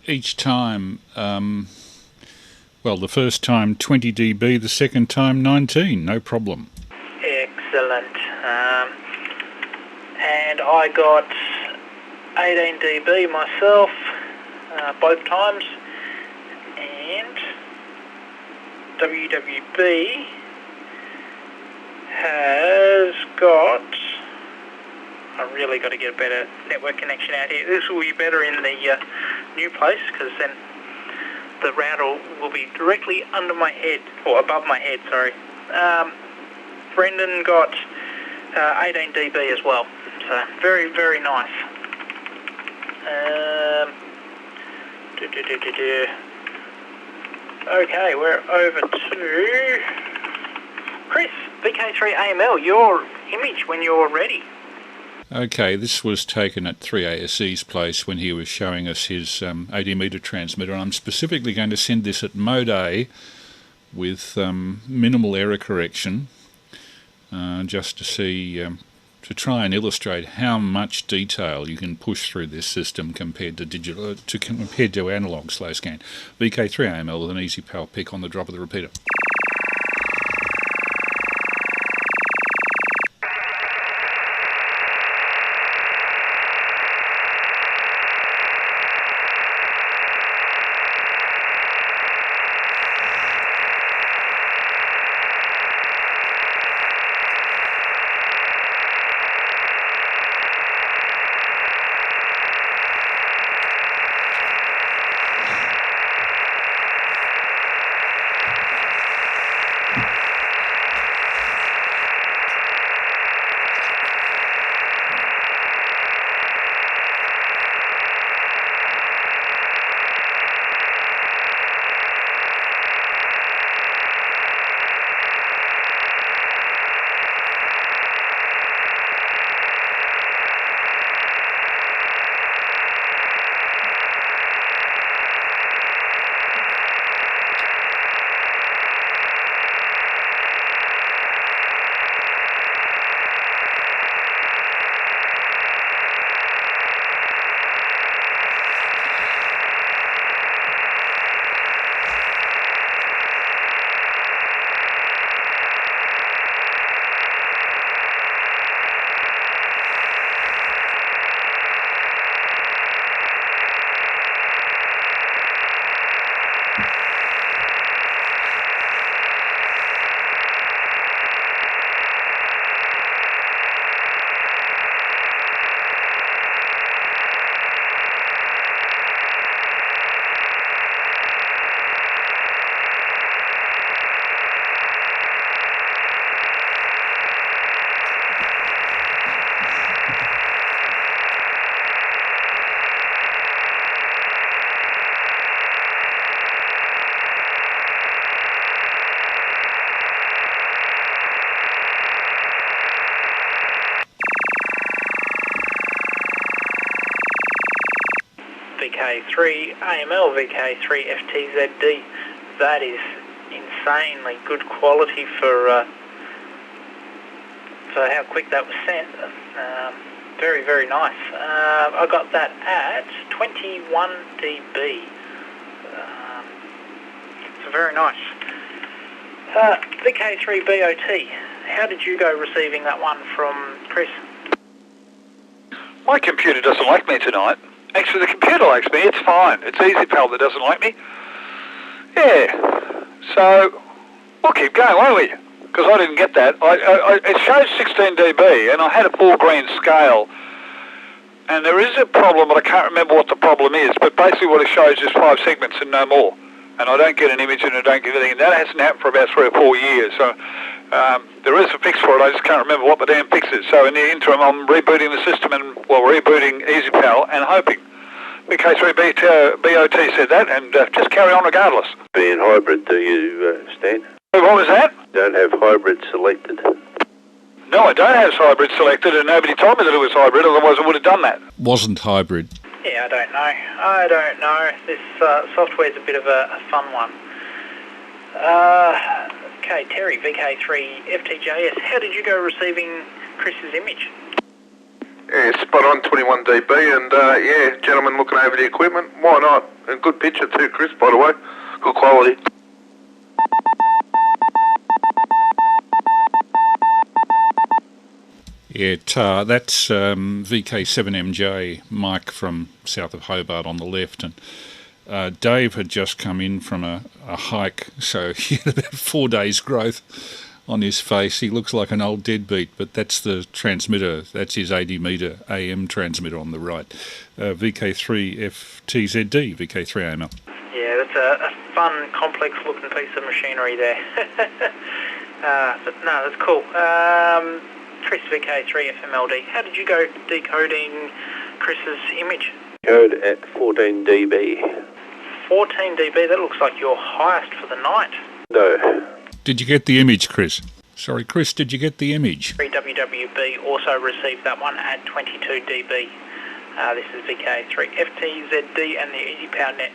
Each time, the first time 20 dB, the second time 19, no problem. Excellent. And I got 18 dB myself, both times, and WWB has got... I really got to get a better network connection out here. This will be better in the new place, because then the router will be directly under my head, or above my head, sorry. Brendan got 18 dB as well, so very, very nice. Okay, we're over to Chris, VK3AML, your image when you're ready. Okay, this was taken at 3ASE's place when he was showing us his 80 metre transmitter. I'm specifically going to send this at mode A with minimal error correction, just to see, to try and illustrate how much detail you can push through this system compared to compared to analog slow scan. VK3AML with an Easypal pick on the drop of the repeater. VK3 AML, VK3 FTZD. That is insanely good quality for how quick that was sent. Very, very nice. I got that at 21 dB. So very nice. VK3 BOT, how did you go receiving that one from Chris? My computer doesn't like me tonight. Actually, the computer likes me. It's fine. It's Easypal that doesn't like me. Yeah. So we'll keep going, won't we? Because I didn't get that. It shows 16 dB, and I had a 4-green scale. And there is a problem, but I can't remember what the problem is. But basically what it shows is 5 segments and no more. And I don't get an image and I don't get anything. And that hasn't happened for about 3 or 4 years. So there is a fix for it. I just can't remember what the damn fix is. So in the interim, I'm rebooting the system and, rebooting Easypal and hoping. VK3 BOT said that, and just carry on regardless. Being hybrid, do you, Stan? What was that? Don't have hybrid selected. No, I don't have hybrid selected, and nobody told me that it was hybrid, otherwise I would have done that. Wasn't hybrid. Yeah, I don't know. This software's a bit of a fun one. Okay, Terry, VK3 FTJS, how did you go receiving Chris's image? Yeah, spot on, 21 dB, and gentlemen looking over the equipment. Why not? A good picture too, Chris, by the way. Good quality. Yeah, that's VK7MJ, Mike from south of Hobart on the left, and Dave had just come in from a hike, so he had about 4 days' growth on his face. He looks like an old deadbeat, but that's the transmitter. That's his 80-metre AM transmitter on the right. VK3 FTZD, VK3 AML. Yeah, that's a fun, complex-looking piece of machinery there. But no, that's cool. Chris, VK3 FMLD, how did you go decoding Chris's image? Code at 14 dB. 14 dB, that looks like your highest for the night. No. Did you get the image, Chris? Sorry, Chris, did you get the image? 3WWB also received that one at 22 dB. This is VK3 FTZD and the Easypal net.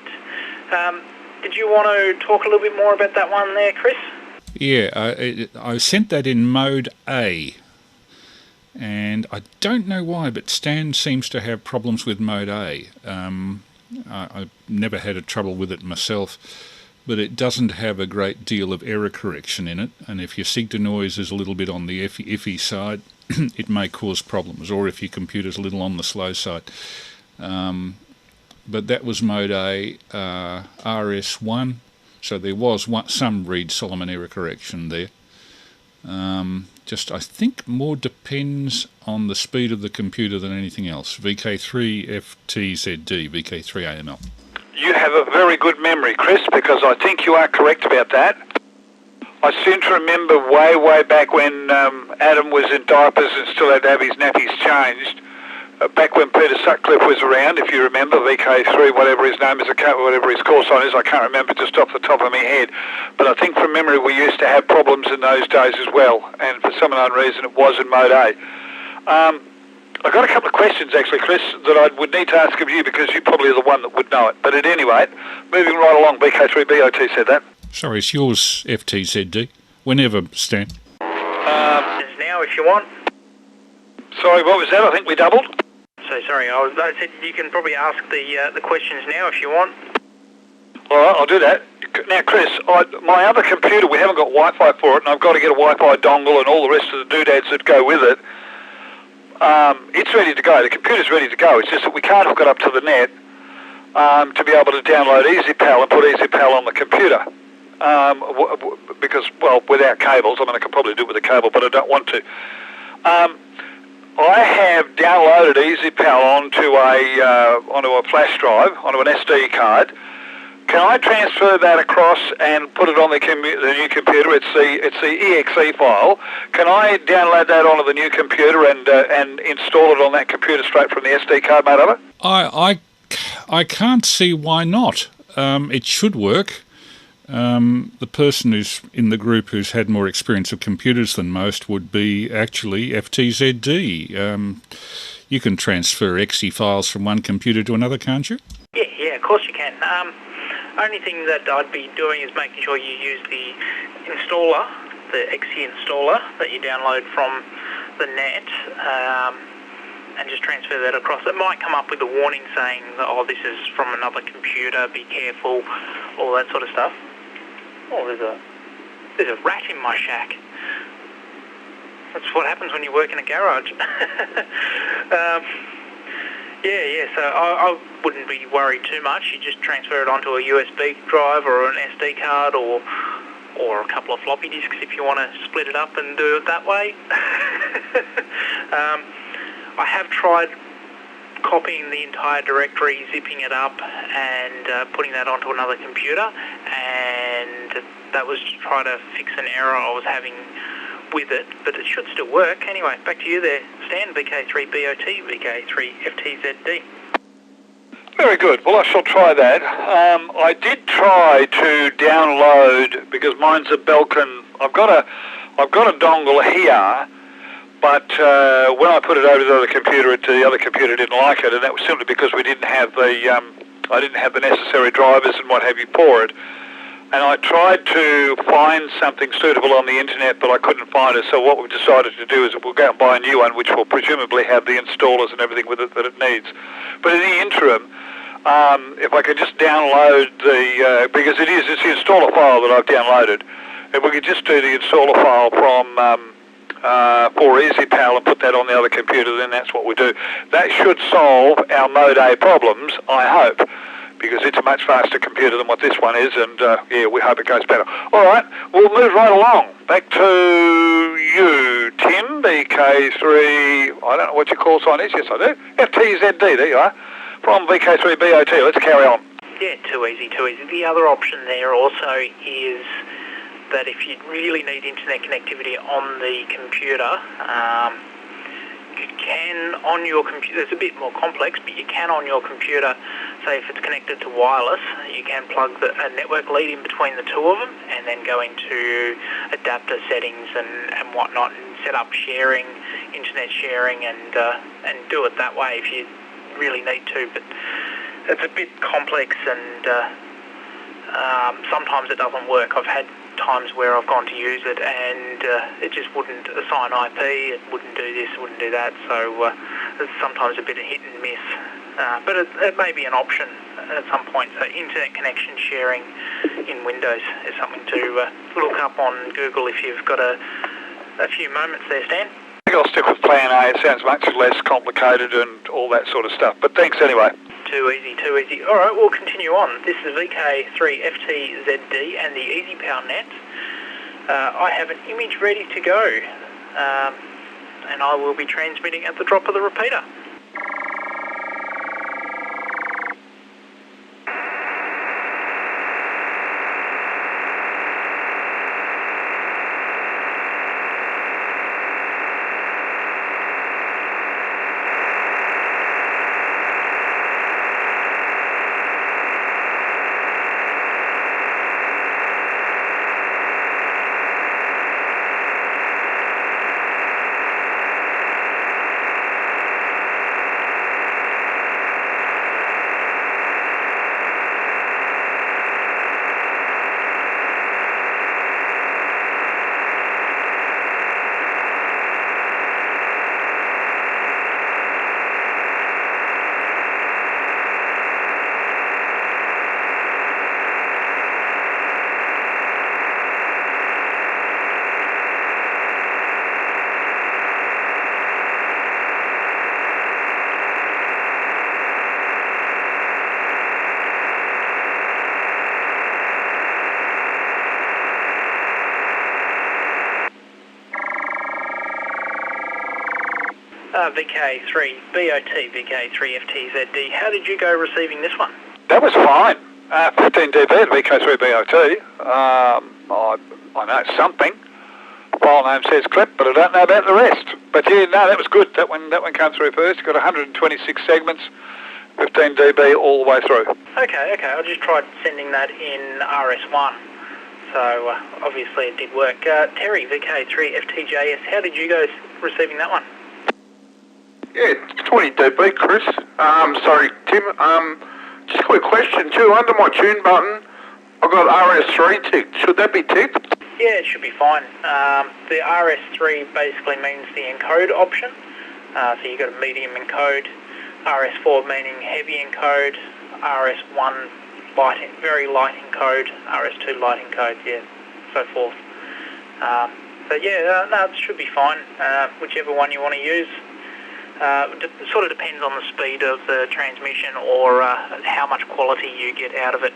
Did you want to talk a little bit more about that one there, Chris? Yeah, I sent that in mode A. And I don't know why, but Stan seems to have problems with mode A. I've never had a trouble with it myself, but it doesn't have a great deal of error correction in it, and if your sig noise is a little bit on the iffy side, it may cause problems, or if your computer's a little on the slow side. But that was mode A, RS1, so there was some Reed-Solomon error correction there. I think more depends on the speed of the computer than anything else. VK3 FTZD, VK3 AML. You have a very good memory, Chris, because I think you are correct about that. I seem to remember way back when Adam was in diapers and still had to have his nappies changed. Back when Peter Sutcliffe was around, if you remember, VK3, whatever his name is, whatever his call sign is, I can't remember just off the top of my head. But I think from memory we used to have problems in those days as well, and for some unknown reason it was in mode A. I've got a couple of questions actually, Chris, that I would need to ask of you because you probably are the one that would know it. But at any rate, moving right along, VK3 BOT said that. Sorry, it's yours, FTZD. Whenever, Stan. Is now if you want. Sorry, what was that? I think we doubled. So sorry, I said you can probably ask the questions now if you want. All right, I'll do that. Now, Chris, my other computer, we haven't got Wi-Fi for it, and I've got to get a Wi-Fi dongle and all the rest of the doodads that go with it. It's ready to go. The computer's ready to go. It's just that we can't hook it up to the net to be able to download Easypal and put Easypal on the computer. Because, without cables, I mean, I could probably do it with a cable, but I don't want to. I have downloaded Easypal onto a flash drive, onto an SD card. Can I transfer that across and put it on the new computer? It's the exe file. Can I download that onto the new computer and install it on that computer straight from the SD card, mate? Over? I can't see why not. It should work. The person who's in the group who's had more experience of computers than most would be actually FTZD. You can transfer exe files from one computer to another, can't you? Yeah, of course you can. Only thing that I'd be doing is making sure you use the installer, the XE installer that you download from the net, and just transfer that across. It might come up with a warning saying, oh, this is from another computer, be careful, all that sort of stuff. Oh, there's a rat in my shack. That's what happens when you work in a garage. So I wouldn't be worried too much. You just transfer it onto a USB drive or an SD card or a couple of floppy disks if you want to split it up and do it that way. I have tried copying the entire directory, zipping it up and putting that onto another computer, and that was to try to fix an error I was having with it, but it should still work. Anyway, back to you there, Stan. VK3BOT, VK3FTZD. Very good. Well, I shall try that. I did try to download, because mine's a Belkin. I've got a dongle here, but when I put it over to the other computer didn't like it, and that was simply because we didn't have I didn't have the necessary drivers and what have you for it. And I tried to find something suitable on the internet, but I couldn't find it. So what we've decided to do is we'll go and buy a new one, which will presumably have the installers and everything with it that it needs. But in the interim, if I could just download because it's the installer file that I've downloaded, if we could just do the installer file from for Easypal and put that on the other computer, then that's what we do. That should solve our Mode A problems, I hope, because it's a much faster computer than what this one is, and we hope it goes better. All right, we'll move right along. Back to you, Tim, BK3, I don't know what your call sign is, yes I do, FTZD, there you are, from VK3BOT, let's carry on. Yeah, too easy. The other option there also is that if you really need internet connectivity on the computer, you can on your computer, it's a bit more complex, but you can on your computer, say if it's connected to wireless, you can plug a network lead in between the two of them and then go into adapter settings and whatnot and set up sharing, internet sharing, and do it that way if you really need to. But it's a bit complex and sometimes it doesn't work. I've had times where I've gone to use it and it just wouldn't assign IP, it wouldn't do this, it wouldn't do that, so it's sometimes a bit of hit and miss. But it may be an option at some point. So internet connection sharing in Windows is something to look up on Google if you've got a few moments there, Stan. I think I'll stick with Plan A. It sounds much less complicated and all that sort of stuff, but thanks anyway. Too easy. All right, we'll continue on. This is VK3FTZD and the Easypal net. I have an image ready to go, and I will be transmitting at the drop of the repeater. VK3BOT, VK3FTZD. How did you go receiving this one? That was fine. 15 dB at VK3BOT. I know something. File name says clip, but I don't know about the rest. But yeah, no, that was good. That one came through first. Got 126 segments, 15 dB all the way through. Okay. I just tried sending that in RS1. So obviously it did work. Terry, VK3FTJS, how did you go receiving that one? Yeah, 20 dB, Chris. Sorry, Tim. Just a quick question too. Under my tune button, I've got RS3 ticked. Should that be ticked? Yeah, it should be fine. The RS3 basically means the encode option. So you've got a medium encode, RS4 meaning heavy encode, RS1 light, very light encode, RS2 light encode, yeah, so forth. So yeah, no, it should be fine, whichever one you want to use. It sort of depends on the speed of the transmission or how much quality you get out of it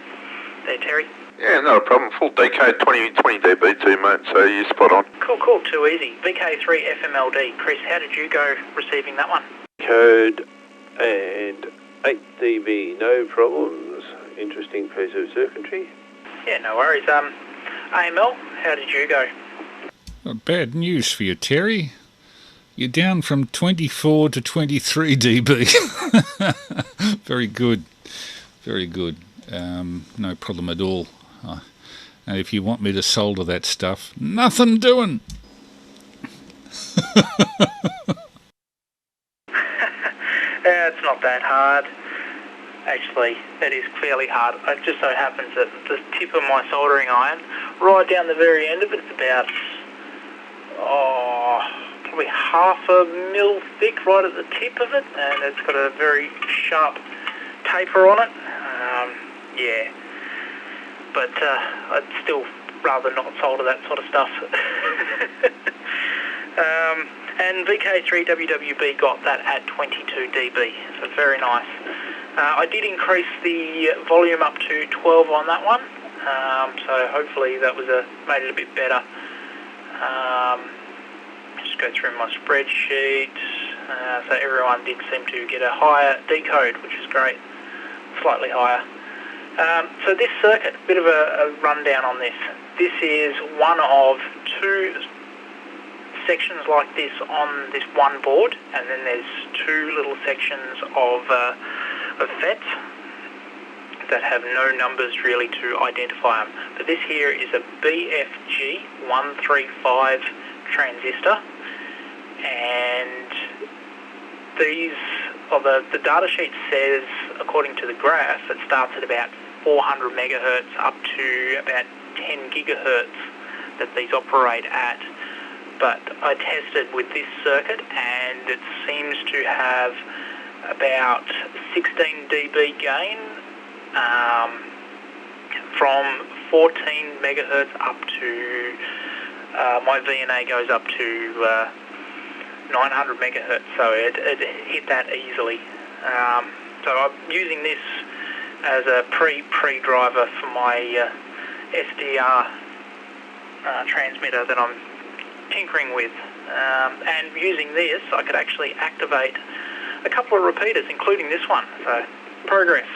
there, Terry. Yeah, not a problem. Full decode, 20 dB too, mate, so you're spot on. Cool, too easy. VK3 FMLD. Chris, how did you go receiving that one? Code and 8 dB, no problems. Interesting piece of circuitry. Yeah, no worries. AML, how did you go? Bad news for you, Terry. You're down from 24 to 23 dB. Very good. Very good. No problem at all. And if you want me to solder that stuff, nothing doing. It's not that hard. Actually, it is fairly hard. It just so happens that the tip of my soldering iron, right down the very end of it, it's about, probably half a mil thick right at the tip of it, and it's got a very sharp taper on it. Yeah. But I'd still rather not solder that sort of stuff. And VK3WWB got that at 22 dB, so very nice. I did increase the volume up to 12 on that one, so hopefully that was made it a bit better. Just go through my spreadsheet, so everyone did seem to get a higher decode, which is great, slightly higher. So this circuit, a bit of a rundown on this. This is one of two sections like this on this one board, and then there's two little sections of FETs that have no numbers really to identify them. But this here is a BFG 135 transistor, and these, the data sheet says, according to the graph, it starts at about 400 megahertz up to about 10 gigahertz that these operate at. But I tested with this circuit and it seems to have about 16 dB gain from 14 megahertz up to, my VNA goes up to 900 megahertz, so it hit that easily. So I'm using this as a pre-driver for my SDR transmitter that I'm tinkering with, and using this I could actually activate a couple of repeaters, including this one, so progress.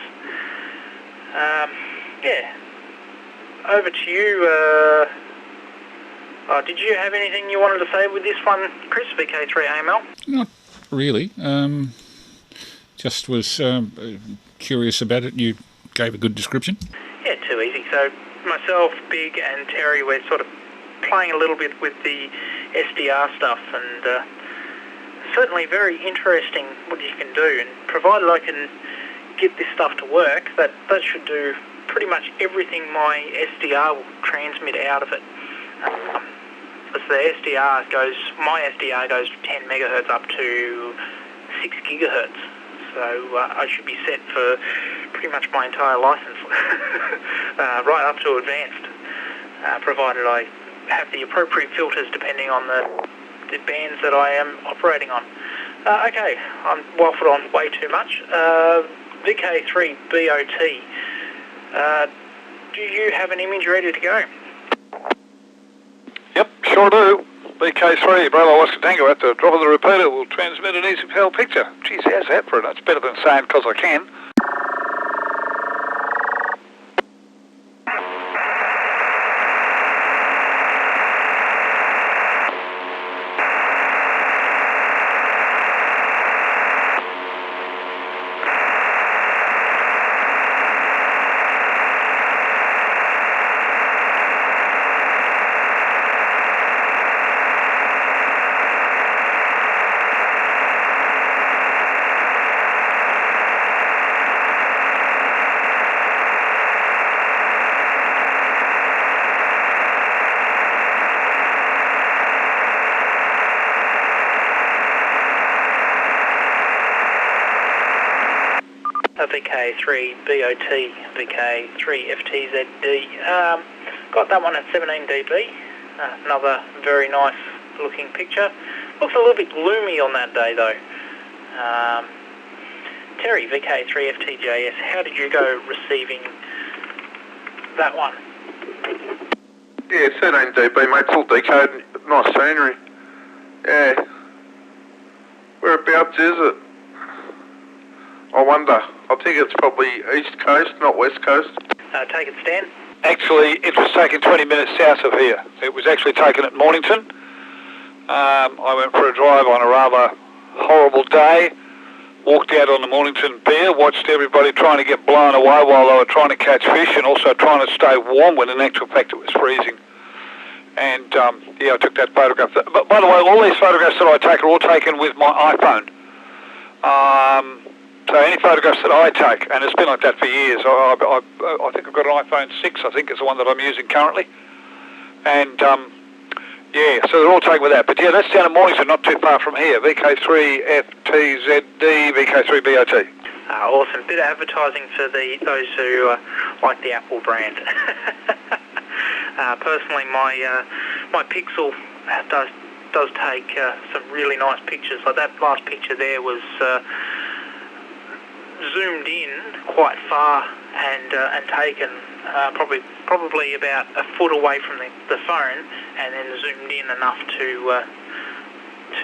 Yeah, over to you. Did you have anything you wanted to say with this one, Chris, VK3AML? Not really. Just was curious about it. You gave a good description. Yeah, too easy. So myself, Big and Terry, we're sort of playing a little bit with the SDR stuff, and certainly very interesting what you can do, and provided I can get this stuff to work, that should do pretty much everything my SDR will transmit out of it. As the SDR goes, my SDR goes 10 megahertz up to 6 gigahertz, so I should be set for pretty much my entire license, right up to advanced, provided I have the appropriate filters depending on the bands that I am operating on. Okay, I'm waffled on way too much. VK3BOT, do you have an image ready to go? Yep, sure do. VK3, Bravo Oscar Tango, at the drop of the repeater will transmit an Easypal picture. Geez, how's that for it? That's better than saying 'cause I can. VK3BOT, VK3FTZD. Got that one at 17 dB. Another very nice looking picture. Looks a little bit gloomy on that day though. Terry, VK3FTJS, how did you go receiving that one? Yeah, 13 dB, mate, full decode, nice scenery. Yeah. Whereabouts is it? I wonder. I think it's probably East Coast, not West Coast. Take it, Stan. Actually, it was taken 20 minutes south of here. It was actually taken at Mornington. I went for a drive on a rather horrible day. Walked out on the Mornington Beer, watched everybody trying to get blown away while they were trying to catch fish and also trying to stay warm when in actual fact it was freezing. And yeah, I took that photograph. But by the way, all these photographs that I take are all taken with my iPhone. So any photographs that I take, and it's been like that for years, I think I've got an iPhone 6, I think is the one that I'm using currently. And yeah, so they're all taken with that. But yeah, that's down in Mornington, not too far from here. VK3FTZD, VK3BOT. Awesome. Bit of advertising for those who like the Apple brand. Personally, my Pixel does take some really nice pictures. Like that last picture there was zoomed in quite far and taken probably about a foot away from the phone, and then zoomed in enough to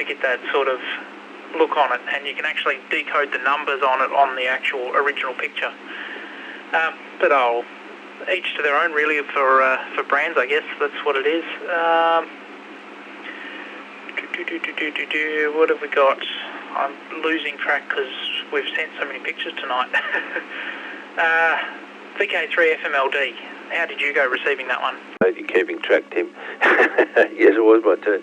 get that sort of look on it, and you can actually decode the numbers on it on the actual original picture. But each to their own, really, for brands, I guess that's what it is. What have we got? I'm losing track because we've sent so many pictures tonight. VK3FMLD, how did you go receiving that one? You're keeping track, Tim. Yes, it was my turn.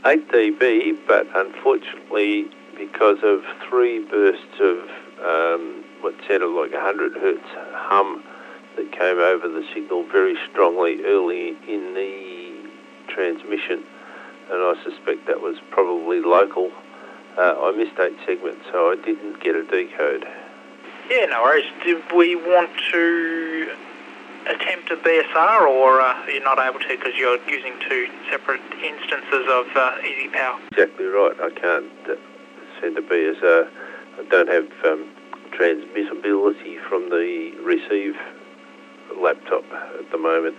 8 dB, but unfortunately, because of 3 bursts of what sounded like 100 hertz hum that came over the signal very strongly early in the transmission, and I suspect that was probably local. I missed 8 segments, so I didn't get a decode. Yeah, no worries. Did we want to attempt a BSR, or you're not able to because you're using 2 separate instances of Easypal? Exactly right. I can't send a BSR. I don't have transmissibility from the receive laptop at the moment,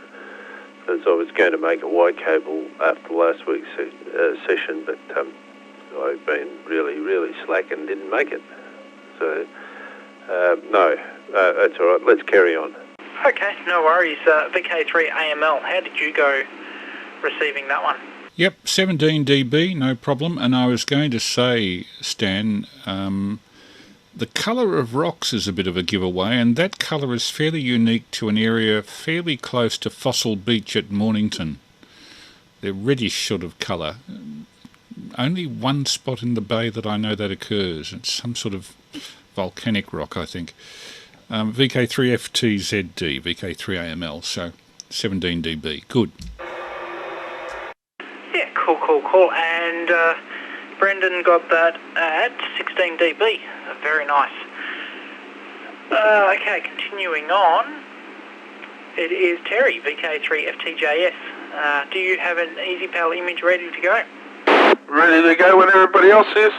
because I was going to make a wide cable after last week's session, but I've been really slack and didn't make it. So, no, that's all right. Let's carry on. Okay, no worries. VK3AML, how did you go receiving that one? Yep, 17 dB, no problem. And I was going to say, Stan, the colour of rocks is a bit of a giveaway, and that colour is fairly unique to an area fairly close to Fossil Beach at Mornington. They're reddish sort of colour. Only one spot in the bay that I know that occurs. It's some sort of volcanic rock, I think. VK3FTZD, VK3AML, so 17 dB. Good. Yeah, cool. And Brendan got that at 16 dB. Very nice. Okay, continuing on. It is Terry, VK3FTJS. Do you have an Easypal image ready to go? Ready to go when everybody else is?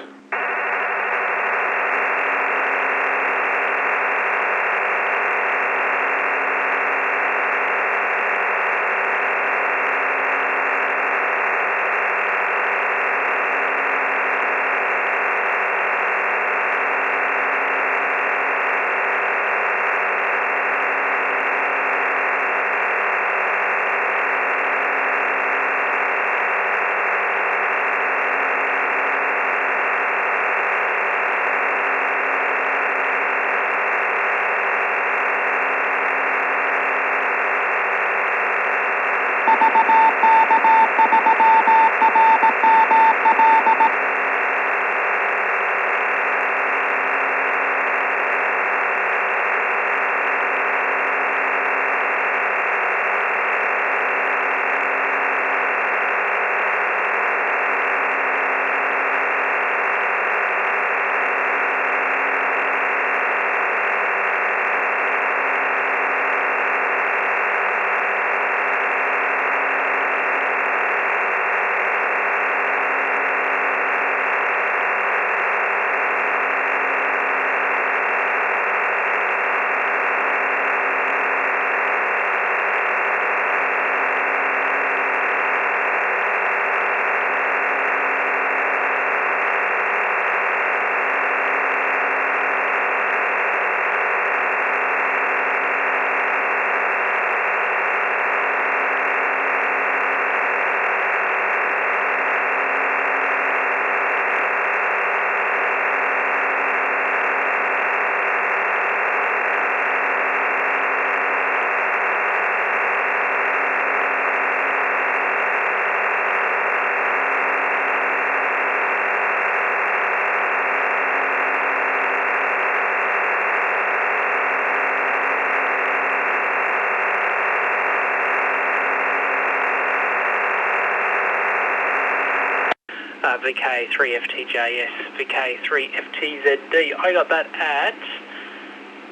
VK3FTJS, VK3FTZD. I got that at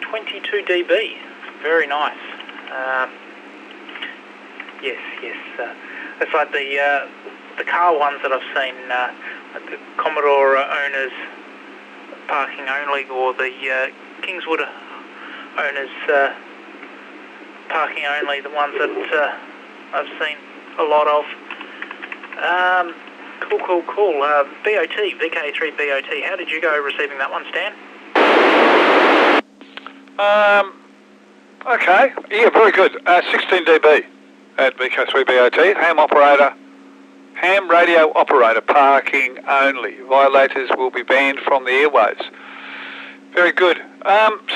22 dB. Very nice. Yes. It's like the car ones that I've seen, like the Commodore owners parking only, or the Kingswood owners parking only. The ones that I've seen a lot of. Cool. BOT, VK3 BOT. How did you go receiving that one, Stan? Okay. Yeah, very good. 16 dB at VK3 BOT. Ham radio operator, parking only. Violators will be banned from the airways. Very good.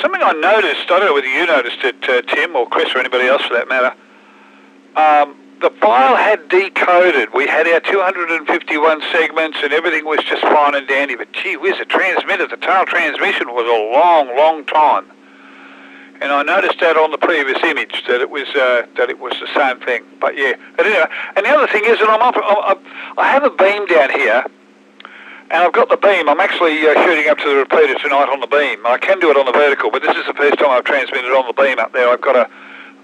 Something I noticed, I don't know whether you noticed it, Tim, or Chris, or anybody else for that matter. The file had decoded. We had our 251 segments and everything was just fine and dandy, but gee whiz, the tail transmission was a long time. And I noticed that on the previous image, that it was the same thing. But yeah, but anyway. And the other thing is that I have a beam down here, and I've got the beam. I'm actually shooting up to the repeater tonight on the beam. I can do it on the vertical, but this is the first time I've transmitted on the beam up there. I've got a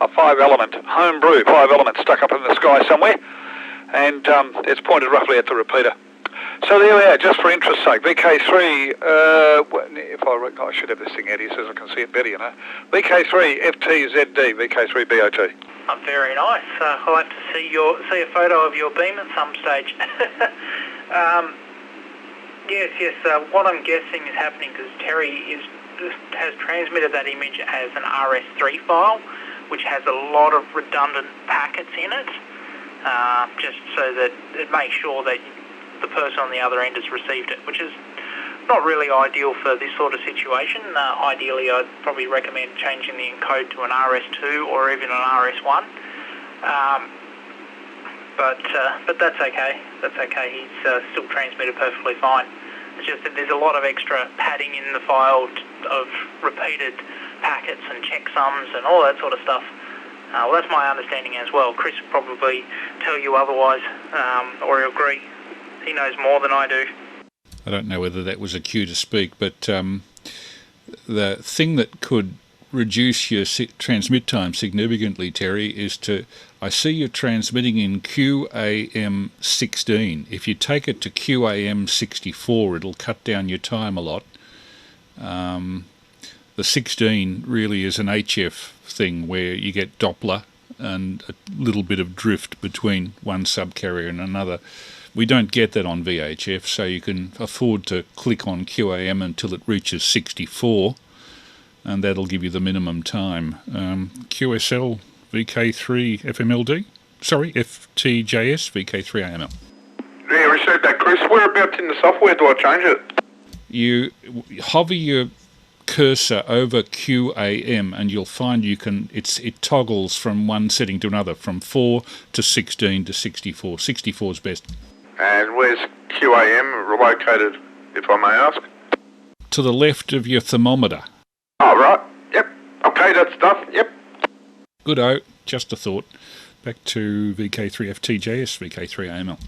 5-element, homebrew 5-element stuck up in the sky somewhere, and it's pointed roughly at the repeater. So there we are, just for interest's sake. VK3, I should have this thing out here so I can see it better, you know. VK3 FTZD, VK3 BOT. Very nice. I'll have to see a photo of your beam at some stage. Yes. What I'm guessing is happening, because Terry has transmitted that image as an RS3 file, which has a lot of redundant packets in it, just so that it makes sure that the person on the other end has received it, which is not really ideal for this sort of situation. Ideally, I'd probably recommend changing the encode to an RS2 or even an RS1. But that's okay. He's still transmitted perfectly fine. It's just that there's a lot of extra padding in the file of repeated packets and checksums and all that sort of stuff. Well, that's my understanding as well. Chris will probably tell you otherwise, or he'll agree. He knows more than I do. I don't know whether that was a cue to speak, but the thing that could reduce your transmit time significantly, Terry, is I see you're transmitting in QAM16. If you take it to QAM64, it'll cut down your time a lot. The 16 really is an HF thing where you get Doppler and a little bit of drift between one subcarrier and another. We don't get that on VHF, so you can afford to click on QAM until it reaches 64, and that'll give you the minimum time. QSL VK3 FMLD? Sorry, FTJS VK3 AML. Yeah, I received that, Chris. Whereabouts in the software do I change it? You hover your cursor over QAM and you'll find it toggles from one setting to another, from 4 to 16 to 64. 64 is best. And where's QAM located, if I may ask? To the left of your thermometer. Oh, right. Yep. Okay, that stuff. Yep. Good-o. Just a thought. Back to VK3FTJS, VK3 AML.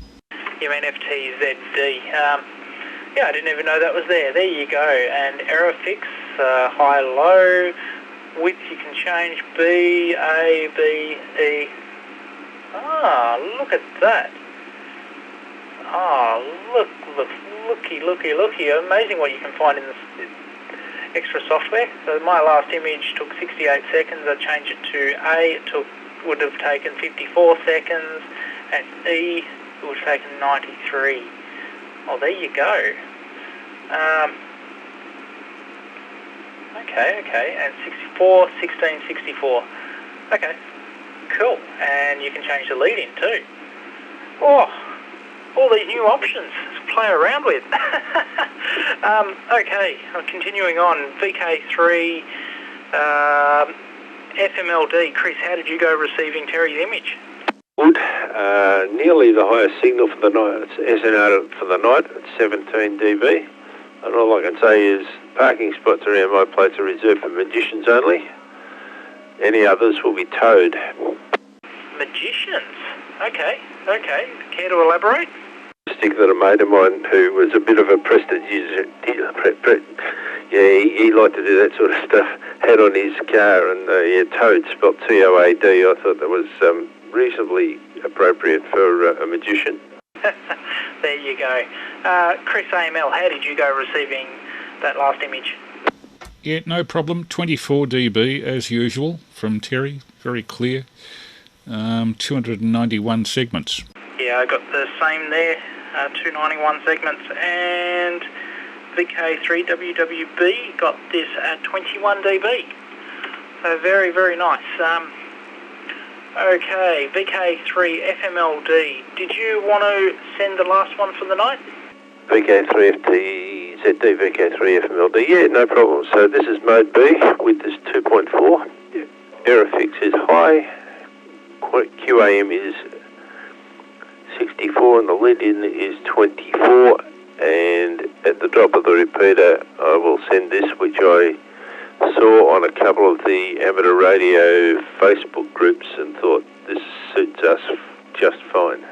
You mean FTZD? Yeah, I didn't even know that was there. There you go. And error fix, high-low. Width you can change B, A, B, E. Ah, look at that. Oh, looky. Amazing what you can find in this extra software. So my last image took 68 seconds. I changed it to A. It would have taken 54 seconds. And E, it would have taken 93. Oh, there you go. Okay. And 64, 16, 64. Okay, cool. And you can change the lead-in too. Oh, all these new options to play around with. Okay, continuing on. VK3 FMLD. Chris, how did you go receiving Terry's image? Good. Nearly the highest signal for the night. It's SNR for the night at 17 dB. And all I can say is parking spots around my place are reserved for magicians only. Any others will be towed. Magicians? Okay. Care to elaborate? Stick that a mate of mine who was a bit of a prestigious, he liked to do that sort of stuff, had on his car, and Toad, spelled T-O-A-D. I thought that was reasonably appropriate for a magician. There you go. Chris AML, how did you go receiving that last image? Yeah, no problem. 24 dB as usual from Terry. Very clear. 291 segments. Yeah, I got the same there. 291 segments, and VK3WWB got this at 21 dB. So very, very nice. Okay, VK3FMLD, did you want to send the last one for the night? VK3FTZD, VK3FMLD, yeah, no problem. So this is mode B with this 2.4. Error fix is high. QAM is 64 and the lead-in is 24, and at the drop of the repeater I will send this, which I saw on a couple of the amateur radio Facebook groups and thought this suits us just fine.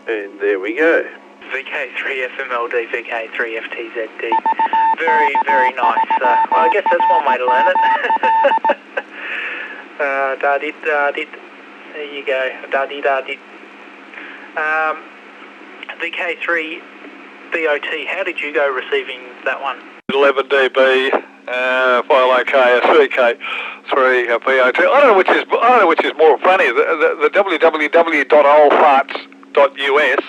And there we go. VK3FMLD, VK3FTZD. Very, very nice. Well, I guess that's one way to learn it. Da-dit, da-dit. There you go. Da-dit, da-dit. VK3BOT, how did you go receiving that one? 11 dB, file OK, VK3 BOT. I don't know which is more funny. The www.oldfarts.us.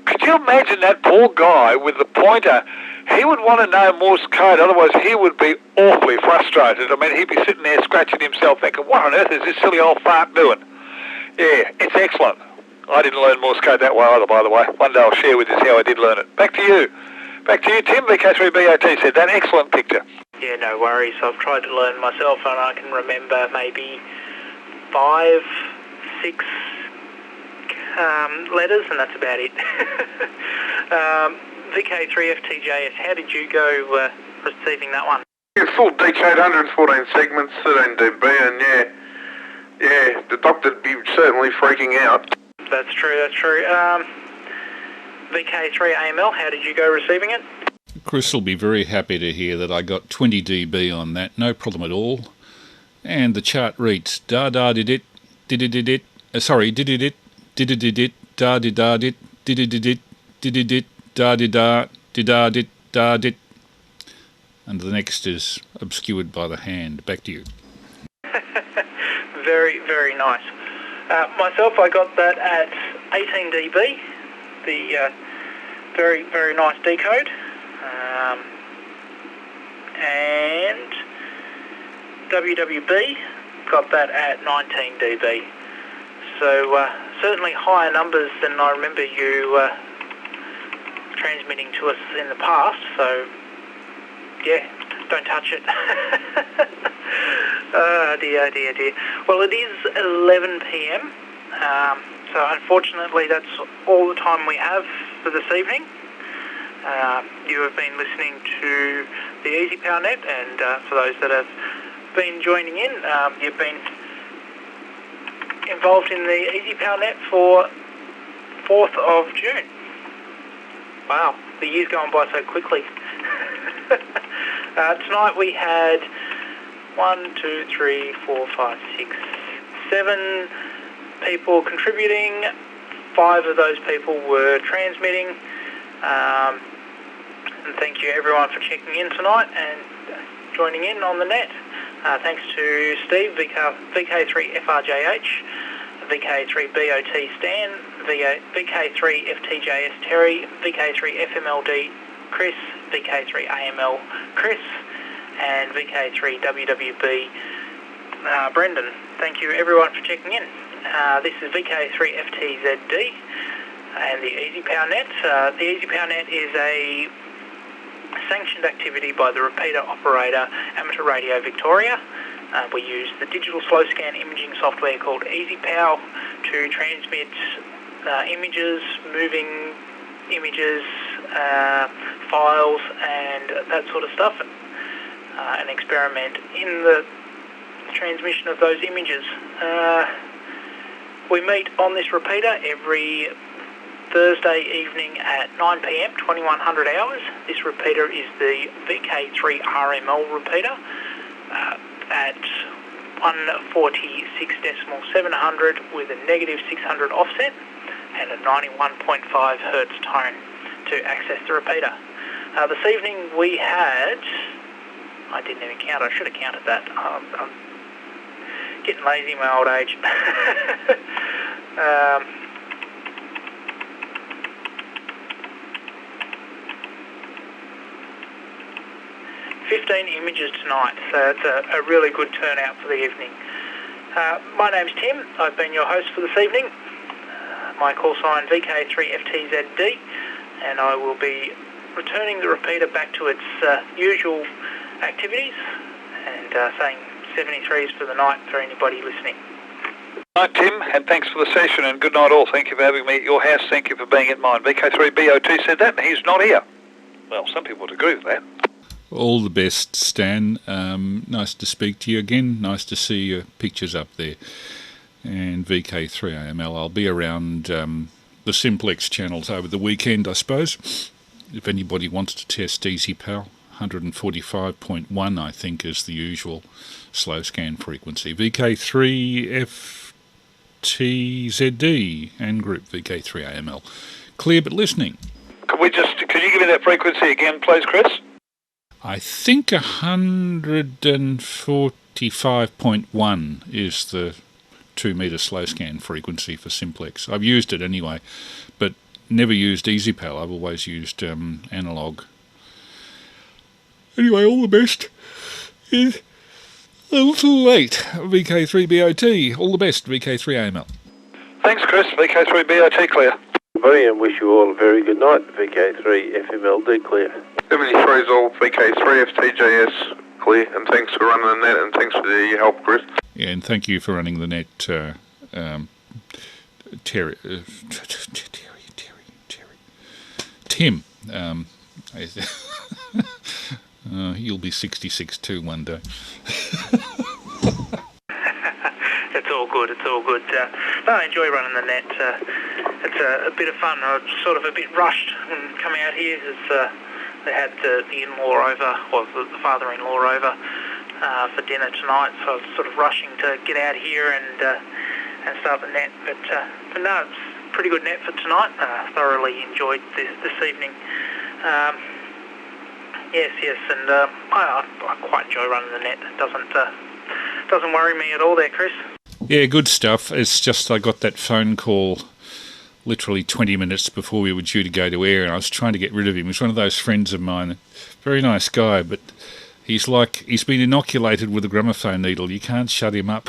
Could you imagine that poor guy with the pointer? He would want to know Morse code, otherwise he would be awfully frustrated. I mean, he'd be sitting there scratching himself thinking, what on earth is this silly old fart doing? Yeah, it's excellent. I didn't learn Morse code that way either, by the way. One day I'll share with you how I did learn it. Back to you. Back to you, Tim. VK3BOT said that. Excellent picture. Yeah, no worries. I've tried to learn myself, and I can remember maybe 5, 6 letters, and that's about it. VK3FTJS, how did you go receiving that one? Yeah, full decade, 114 segments, 13 dB, and yeah, the doctor'd be certainly freaking out. That's true, that's true. VK3AML, how did you go receiving it? Chris will be very happy to hear that I got 20 dB on that, no problem at all. And the chart reads da-da-did-it, did-it-did-it, did-it-did-it, did-it-did-it, da-di-da-dit, did-it-did-it, did-it-did, da-di-da, di-da-dit, da-dit. And the next is obscured by the hand. Back to you. Very, very nice. Myself, I got that at 18 dB, the very, very nice decode. And WWB got that at 19 dB. So certainly higher numbers than I remember you transmitting to us in the past. So yeah, don't touch it. Oh dear, dear, dear. Well, it is 11 p.m. So unfortunately that's all the time we have for this evening. You have been listening to the Easypal net, and for those that have been joining in, you've been involved in the Easypal net for 4th of June. Wow, the year's going by so quickly. Tonight we had 1, 2, 3, 4, 5, 6, 7 people contributing. 5 of those people were transmitting. And thank you everyone for checking in tonight and joining in on the net. Thanks to Steve, VK3FRJH, VK3BOT Stan, VK3FTJS Terry, VK3FMLD Chris, VK3AML Chris, and VK3WWB Brendan. Thank you everyone for checking in. This is VK3FTZD and the Easypal net. The Easypal net is a sanctioned activity by the repeater operator Amateur Radio Victoria. We use the digital slow scan imaging software called Easypal to transmit images, moving images, files and that sort of stuff, and experiment in the transmission of those images. We meet on this repeater every Thursday evening at 9 p.m, 2100 hours. This repeater is the VK3RML repeater at 146.700 with a negative 600 offset and a 91.5 hertz tone to access the repeater. This evening we had, I didn't even count, I should have counted that. I'm getting lazy in my old age. 15 images tonight, so it's a really good turnout for the evening. My name's Tim, I've been your host for this evening. My call sign VK3FTZD, and I will be returning the repeater back to its usual activities and saying 73s for the night for anybody listening. Good night, Tim, and thanks for the session, and good night all. Thank you for having me at your house. Thank you for being at mine. VK3BO2 said that, and he's not here. Well, some people would agree with that. All the best, Stan. Nice to speak to you again. Nice to see your pictures up there. And VK3AML, I'll be around the Simplex channels over the weekend, I suppose. If anybody wants to test Easypal, 145.1, I think, is the usual slow scan frequency. VK3FTZD and group VK3AML. Clear but listening. Could you give me that frequency again, please, Chris? I think 145.1 is the 2 metre slow scan frequency for Simplex. I've used it anyway, but never used Easypal. I've always used analogue. Anyway, all the best. It's a little late. VK3BOT. All the best, VK3AML. Thanks, Chris. VK3BOT clear. Everybody, and wish you all a very good night. VK3FMLD clear. 73's all VK3 FTJS clear, and thanks for running the net, and thanks for your help, Chris. Yeah, and thank you for running the net, Terry. Tim. You'll be 66 too one day. It's all good. I enjoy running the net. It's a bit of fun. I was sort of a bit rushed when coming out here because they had the in-law over, or the father-in-law over for dinner tonight, so I was sort of rushing to get out here and start the net. But no, it's a pretty good net for tonight. Thoroughly enjoyed this evening. Yes, and I quite enjoy running the net. It doesn't worry me at all there, Chris. Yeah, good stuff. It's just I got that phone call literally 20 minutes before we were due to go to air, and I was trying to get rid of him. He's one of those friends of mine, very nice guy, but he's been inoculated with a gramophone needle. You can't shut him up.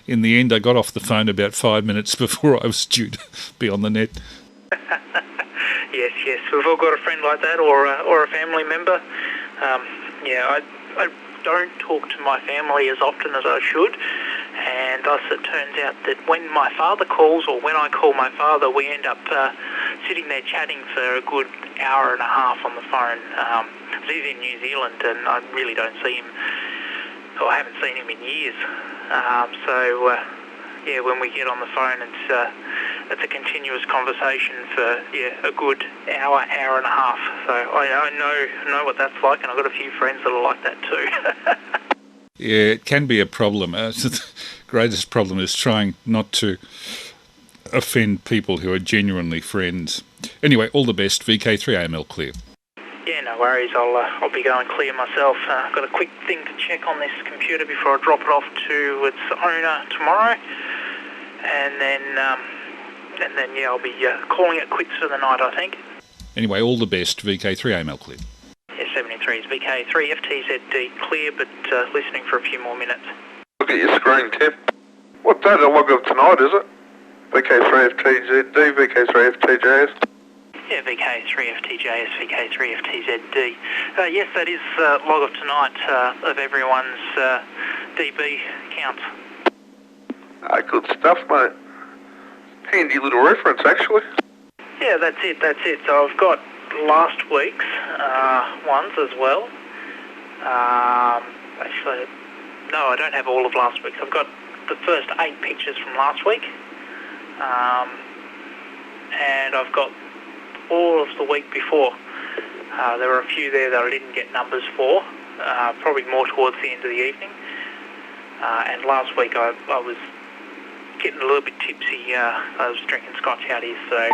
In the end, I got off the phone about 5 minutes before I was due to be on the net. Yes, we've all got a friend like that, or a family member. I don't talk to my family as often as I should, and thus it turns out that when my father calls, or when I call my father, we end up sitting there chatting for a good hour and a half on the phone. He's in New Zealand, and I really don't see him, or I haven't seen him in years. When we get on the phone, it's a continuous conversation for a good hour and a half. So I know what that's like, and I've got a few friends that are like that too. Yeah, it can be a problem. The greatest problem is trying not to offend people who are genuinely friends. Anyway, all the best. VK3AML clear. Yeah, no worries. I'll be going clear myself. I've got a quick thing to check on this computer before I drop it off to its owner tomorrow, and then yeah, I'll be calling it quits for the night, I think. Anyway, all the best. VK3AML clear. Yeah, 73 is VK3 FTZD clear, but listening for a few more minutes. Look at your screen, Tim. What data log of tonight is it? VK3FTZD, VK3FTJS? Yeah, VK3FTJS, VK3FTZD. Yes, that is log of tonight of everyone's DB counts. Good stuff, mate. Handy little reference, actually. Yeah, that's it. So I've got last week's ones as well. Actually, no, I don't have all of last week's. I've got the first 8 pictures from last week. And I've got all of the week before. There were a few there that I didn't get numbers for, probably more towards the end of the evening. And last week I was getting a little bit tipsy. I was drinking scotch out here, so I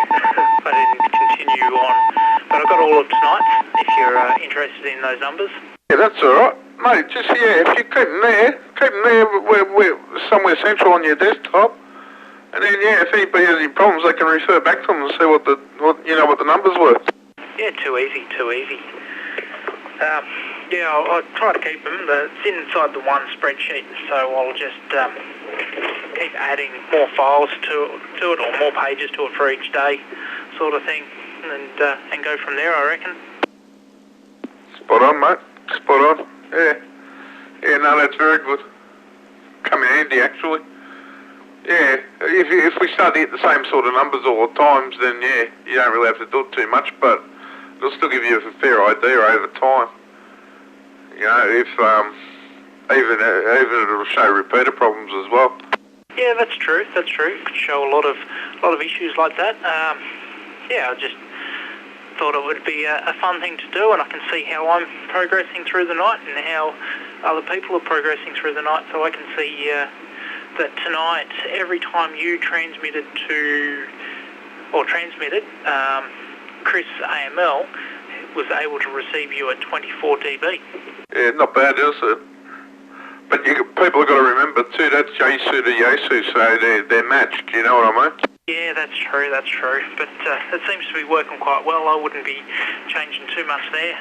didn't continue on. But I've got all of tonight's, if you're interested in those numbers. Yeah, that's alright. Mate, just, if you keep them there we're somewhere central on your desktop. And then, if anybody has any problems, they can refer back to them and see what the numbers were. Yeah, too easy. I'll try to keep them. It's inside the one spreadsheet, so I'll just keep adding more files to it, or more pages to it for each day, sort of thing, and go from there, I reckon. Spot on, mate. Spot on. Yeah, no, that's very good. Come in handy, actually. Yeah, if we start to hit the same sort of numbers all the times, then you don't really have to do it too much, but it'll still give you a fair idea over time. If even it'll show repeater problems as well. Yeah, that's true. It could show a lot of issues like that. I just thought it would be a fun thing to do, and I can see how I'm progressing through the night and how other people are progressing through the night, so I can see that tonight, every time you transmitted, Chris AML was able to receive you at 24 dB. Yeah, not bad, is it? But people have got to remember too, that's Jesu to Yesu, so they're matched, you know what I mean? Yeah, that's true. But it seems to be working quite well. I wouldn't be changing too much there.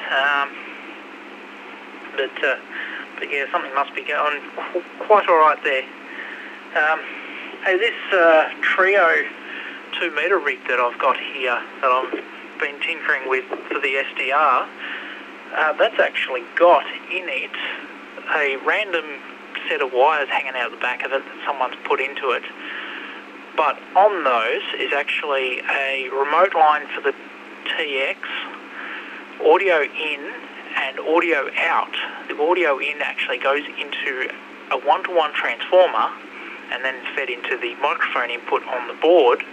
But yeah, something must be going quite alright there. Hey, this Trio 2 metre rig that I've got here, that I've been tinkering with for the SDR, that's actually got in it a random set of wires hanging out the back of it that someone's put into it. But on those is actually a remote line for the TX, audio in and audio out. The audio in actually goes into a 1-to-1 transformer and then fed into the microphone input on the board,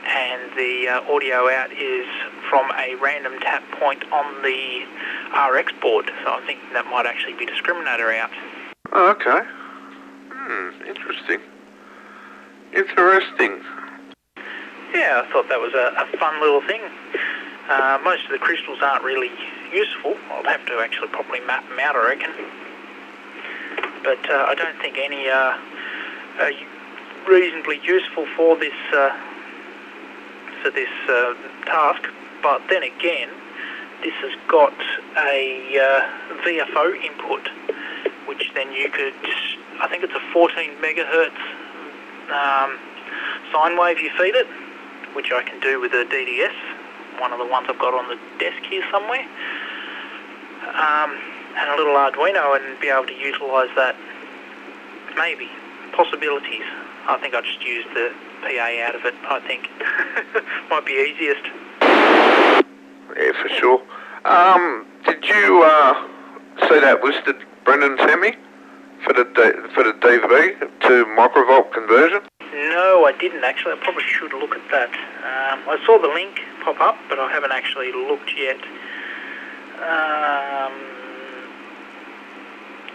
and the audio out is from a random tap point on the RX board, so I'm thinking that might actually be discriminator out. Oh, okay. Interesting. Yeah, I thought that was a fun little thing. Most of the crystals aren't really useful. I'll have to actually probably map them out, I reckon. But I don't think any are reasonably useful for this task. But then again, this has got a VFO input, which then you could, I think it's a 14 megahertz sine wave you feed it, which I can do with a DDS, one of the ones I've got on the desk here somewhere, and a little Arduino, and be able to utilise that. Maybe. Possibilities. I think I'll just use the PA out of it, I think. Might be easiest. Yeah, for sure. Did you see that listed Brendan sent me for the DV to microvolt conversion? No, I didn't actually. I probably should look at that. I saw the link pop up, but I haven't actually looked yet.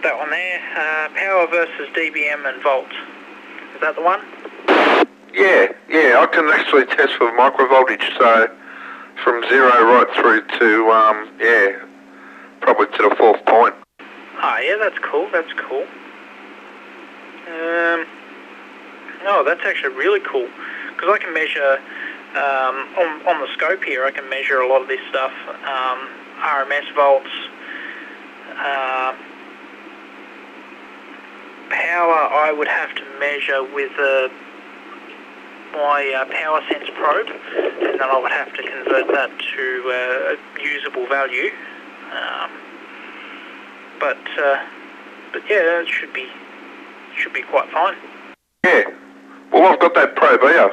that one there. Power versus dBm and volts. Is that the one? Yeah, I can actually test for microvoltage, so from 0 right through to, probably to the 4th point. Oh, yeah, that's cool, No, that's actually really cool, because I can measure, on the scope here, I can measure a lot of this stuff, RMS volts, power I would have to measure with my power sense probe, and then I would have to convert that to a usable value. But yeah, it should be quite fine. Yeah. Well, I've got that probe here.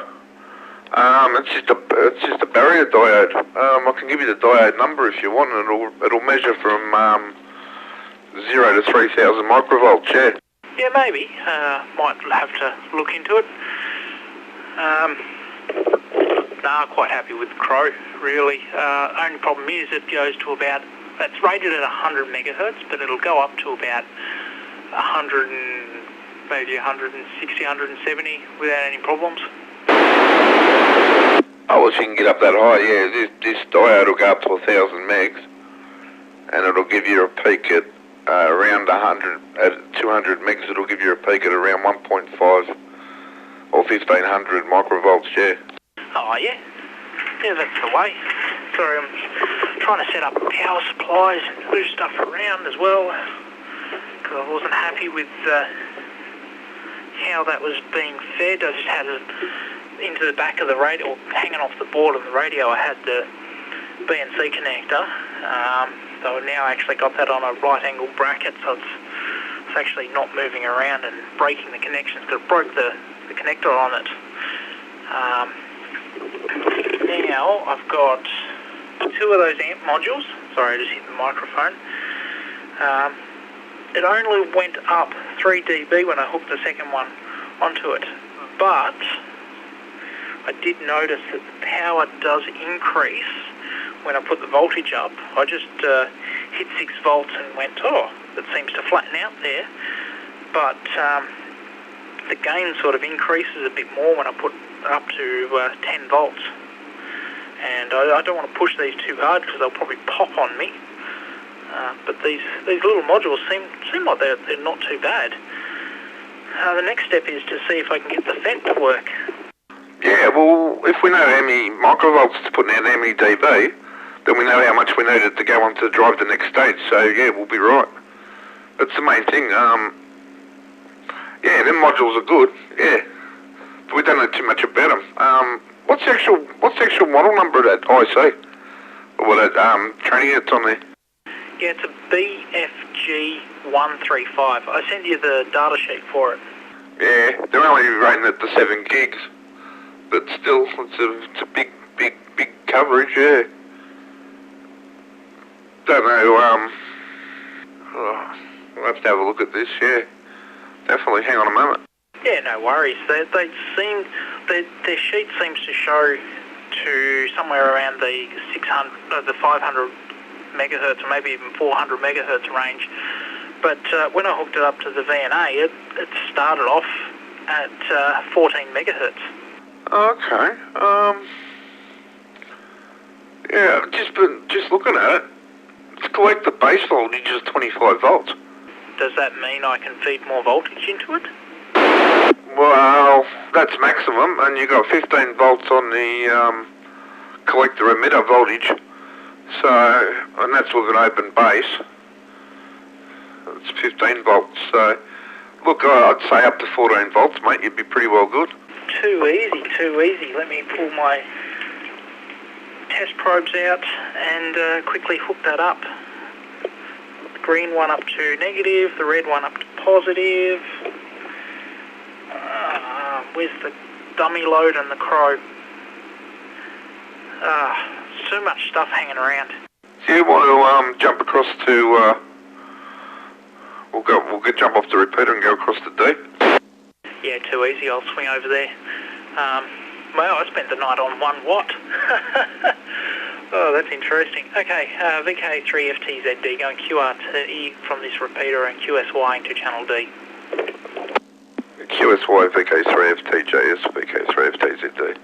It's just a barrier diode. I can give you the diode number if you want, and it'll measure from 0 to 3,000 microvolts. Yeah. Yeah, maybe. Might have to look into it. Quite happy with the Crow, really. Only problem is it goes to about, it's rated at 100 megahertz, but it'll go up to about 100 and maybe 160, 170 without any problems. Oh, well, if you can get up that high, yeah, this diode will go up to 1,000 megs, and it'll give you a peak at around 100, at 200 megs, it'll give you a peak at around 1.5 or 1,500 microvolts, yeah. Oh, yeah? Yeah, that's the way. Sorry, I'm trying to set up power supplies and move stuff around as well, because I wasn't happy with how that was being fed. I just had it into the back of the radio, or hanging off the board of the radio. I had the BNC connector, so now I actually got that on a right angle bracket, so it's actually not moving around and breaking the connections, because it broke the connector on it. Now I've got 2 of those amp modules. Sorry, I just hit the microphone. It only went up 3 dB when I hooked the second one onto it, but I did notice that the power does increase when I put the voltage up. I just hit 6 volts and went, oh, it seems to flatten out there, but the gain sort of increases a bit more when I put up to 10 volts. And I don't want to push these too hard because they'll probably pop on me. But these little modules seem like they're not too bad. The next step is to see if I can get the FET to work. Yeah, well, if we know how many microvolts to put in how many dB, then we know how much we needed to go on to drive the next stage. So yeah, we'll be right. That's the main thing. Yeah, them modules are good. Yeah, but we don't know too much about them. What's the actual model number of that IC? Or what training it's on there? Yeah, it's a BFG135. I sent you the data sheet for it. Yeah, they're only rating it to 7 gigs, but still, it's a big coverage. Yeah. Don't know. We'll have to have a look at this. Yeah, definitely. Hang on a moment. Yeah, no worries. Their sheet seems to show to somewhere around the 500 megahertz, or maybe even 400 megahertz range. But when I hooked it up to the VNA, it started off at 14 megahertz. Okay. Yeah, just looking at it, to collect the base voltage is 25 volts. Does that mean I can feed more voltage into it? Well, that's maximum, and you got 15 volts on the collector emitter voltage. So, and that's with an open base. It's 15 volts. So, look, I'd say up to 14 volts, mate. You'd be pretty well good. Too easy. Let me pull my test probes out and quickly hook that up. The green one up to negative, the red one up to positive. Where's the dummy load and the Crow? So much stuff hanging around. Do you want to jump across to? We'll jump off the repeater and go across to D. Yeah, too easy. I'll swing over there. Well, I spent the night on 1 watt. Oh, that's interesting. Okay, VK3FTZD going QRT from this repeater and QSY into channel D. QSY VK3FTJS VK3FTZD.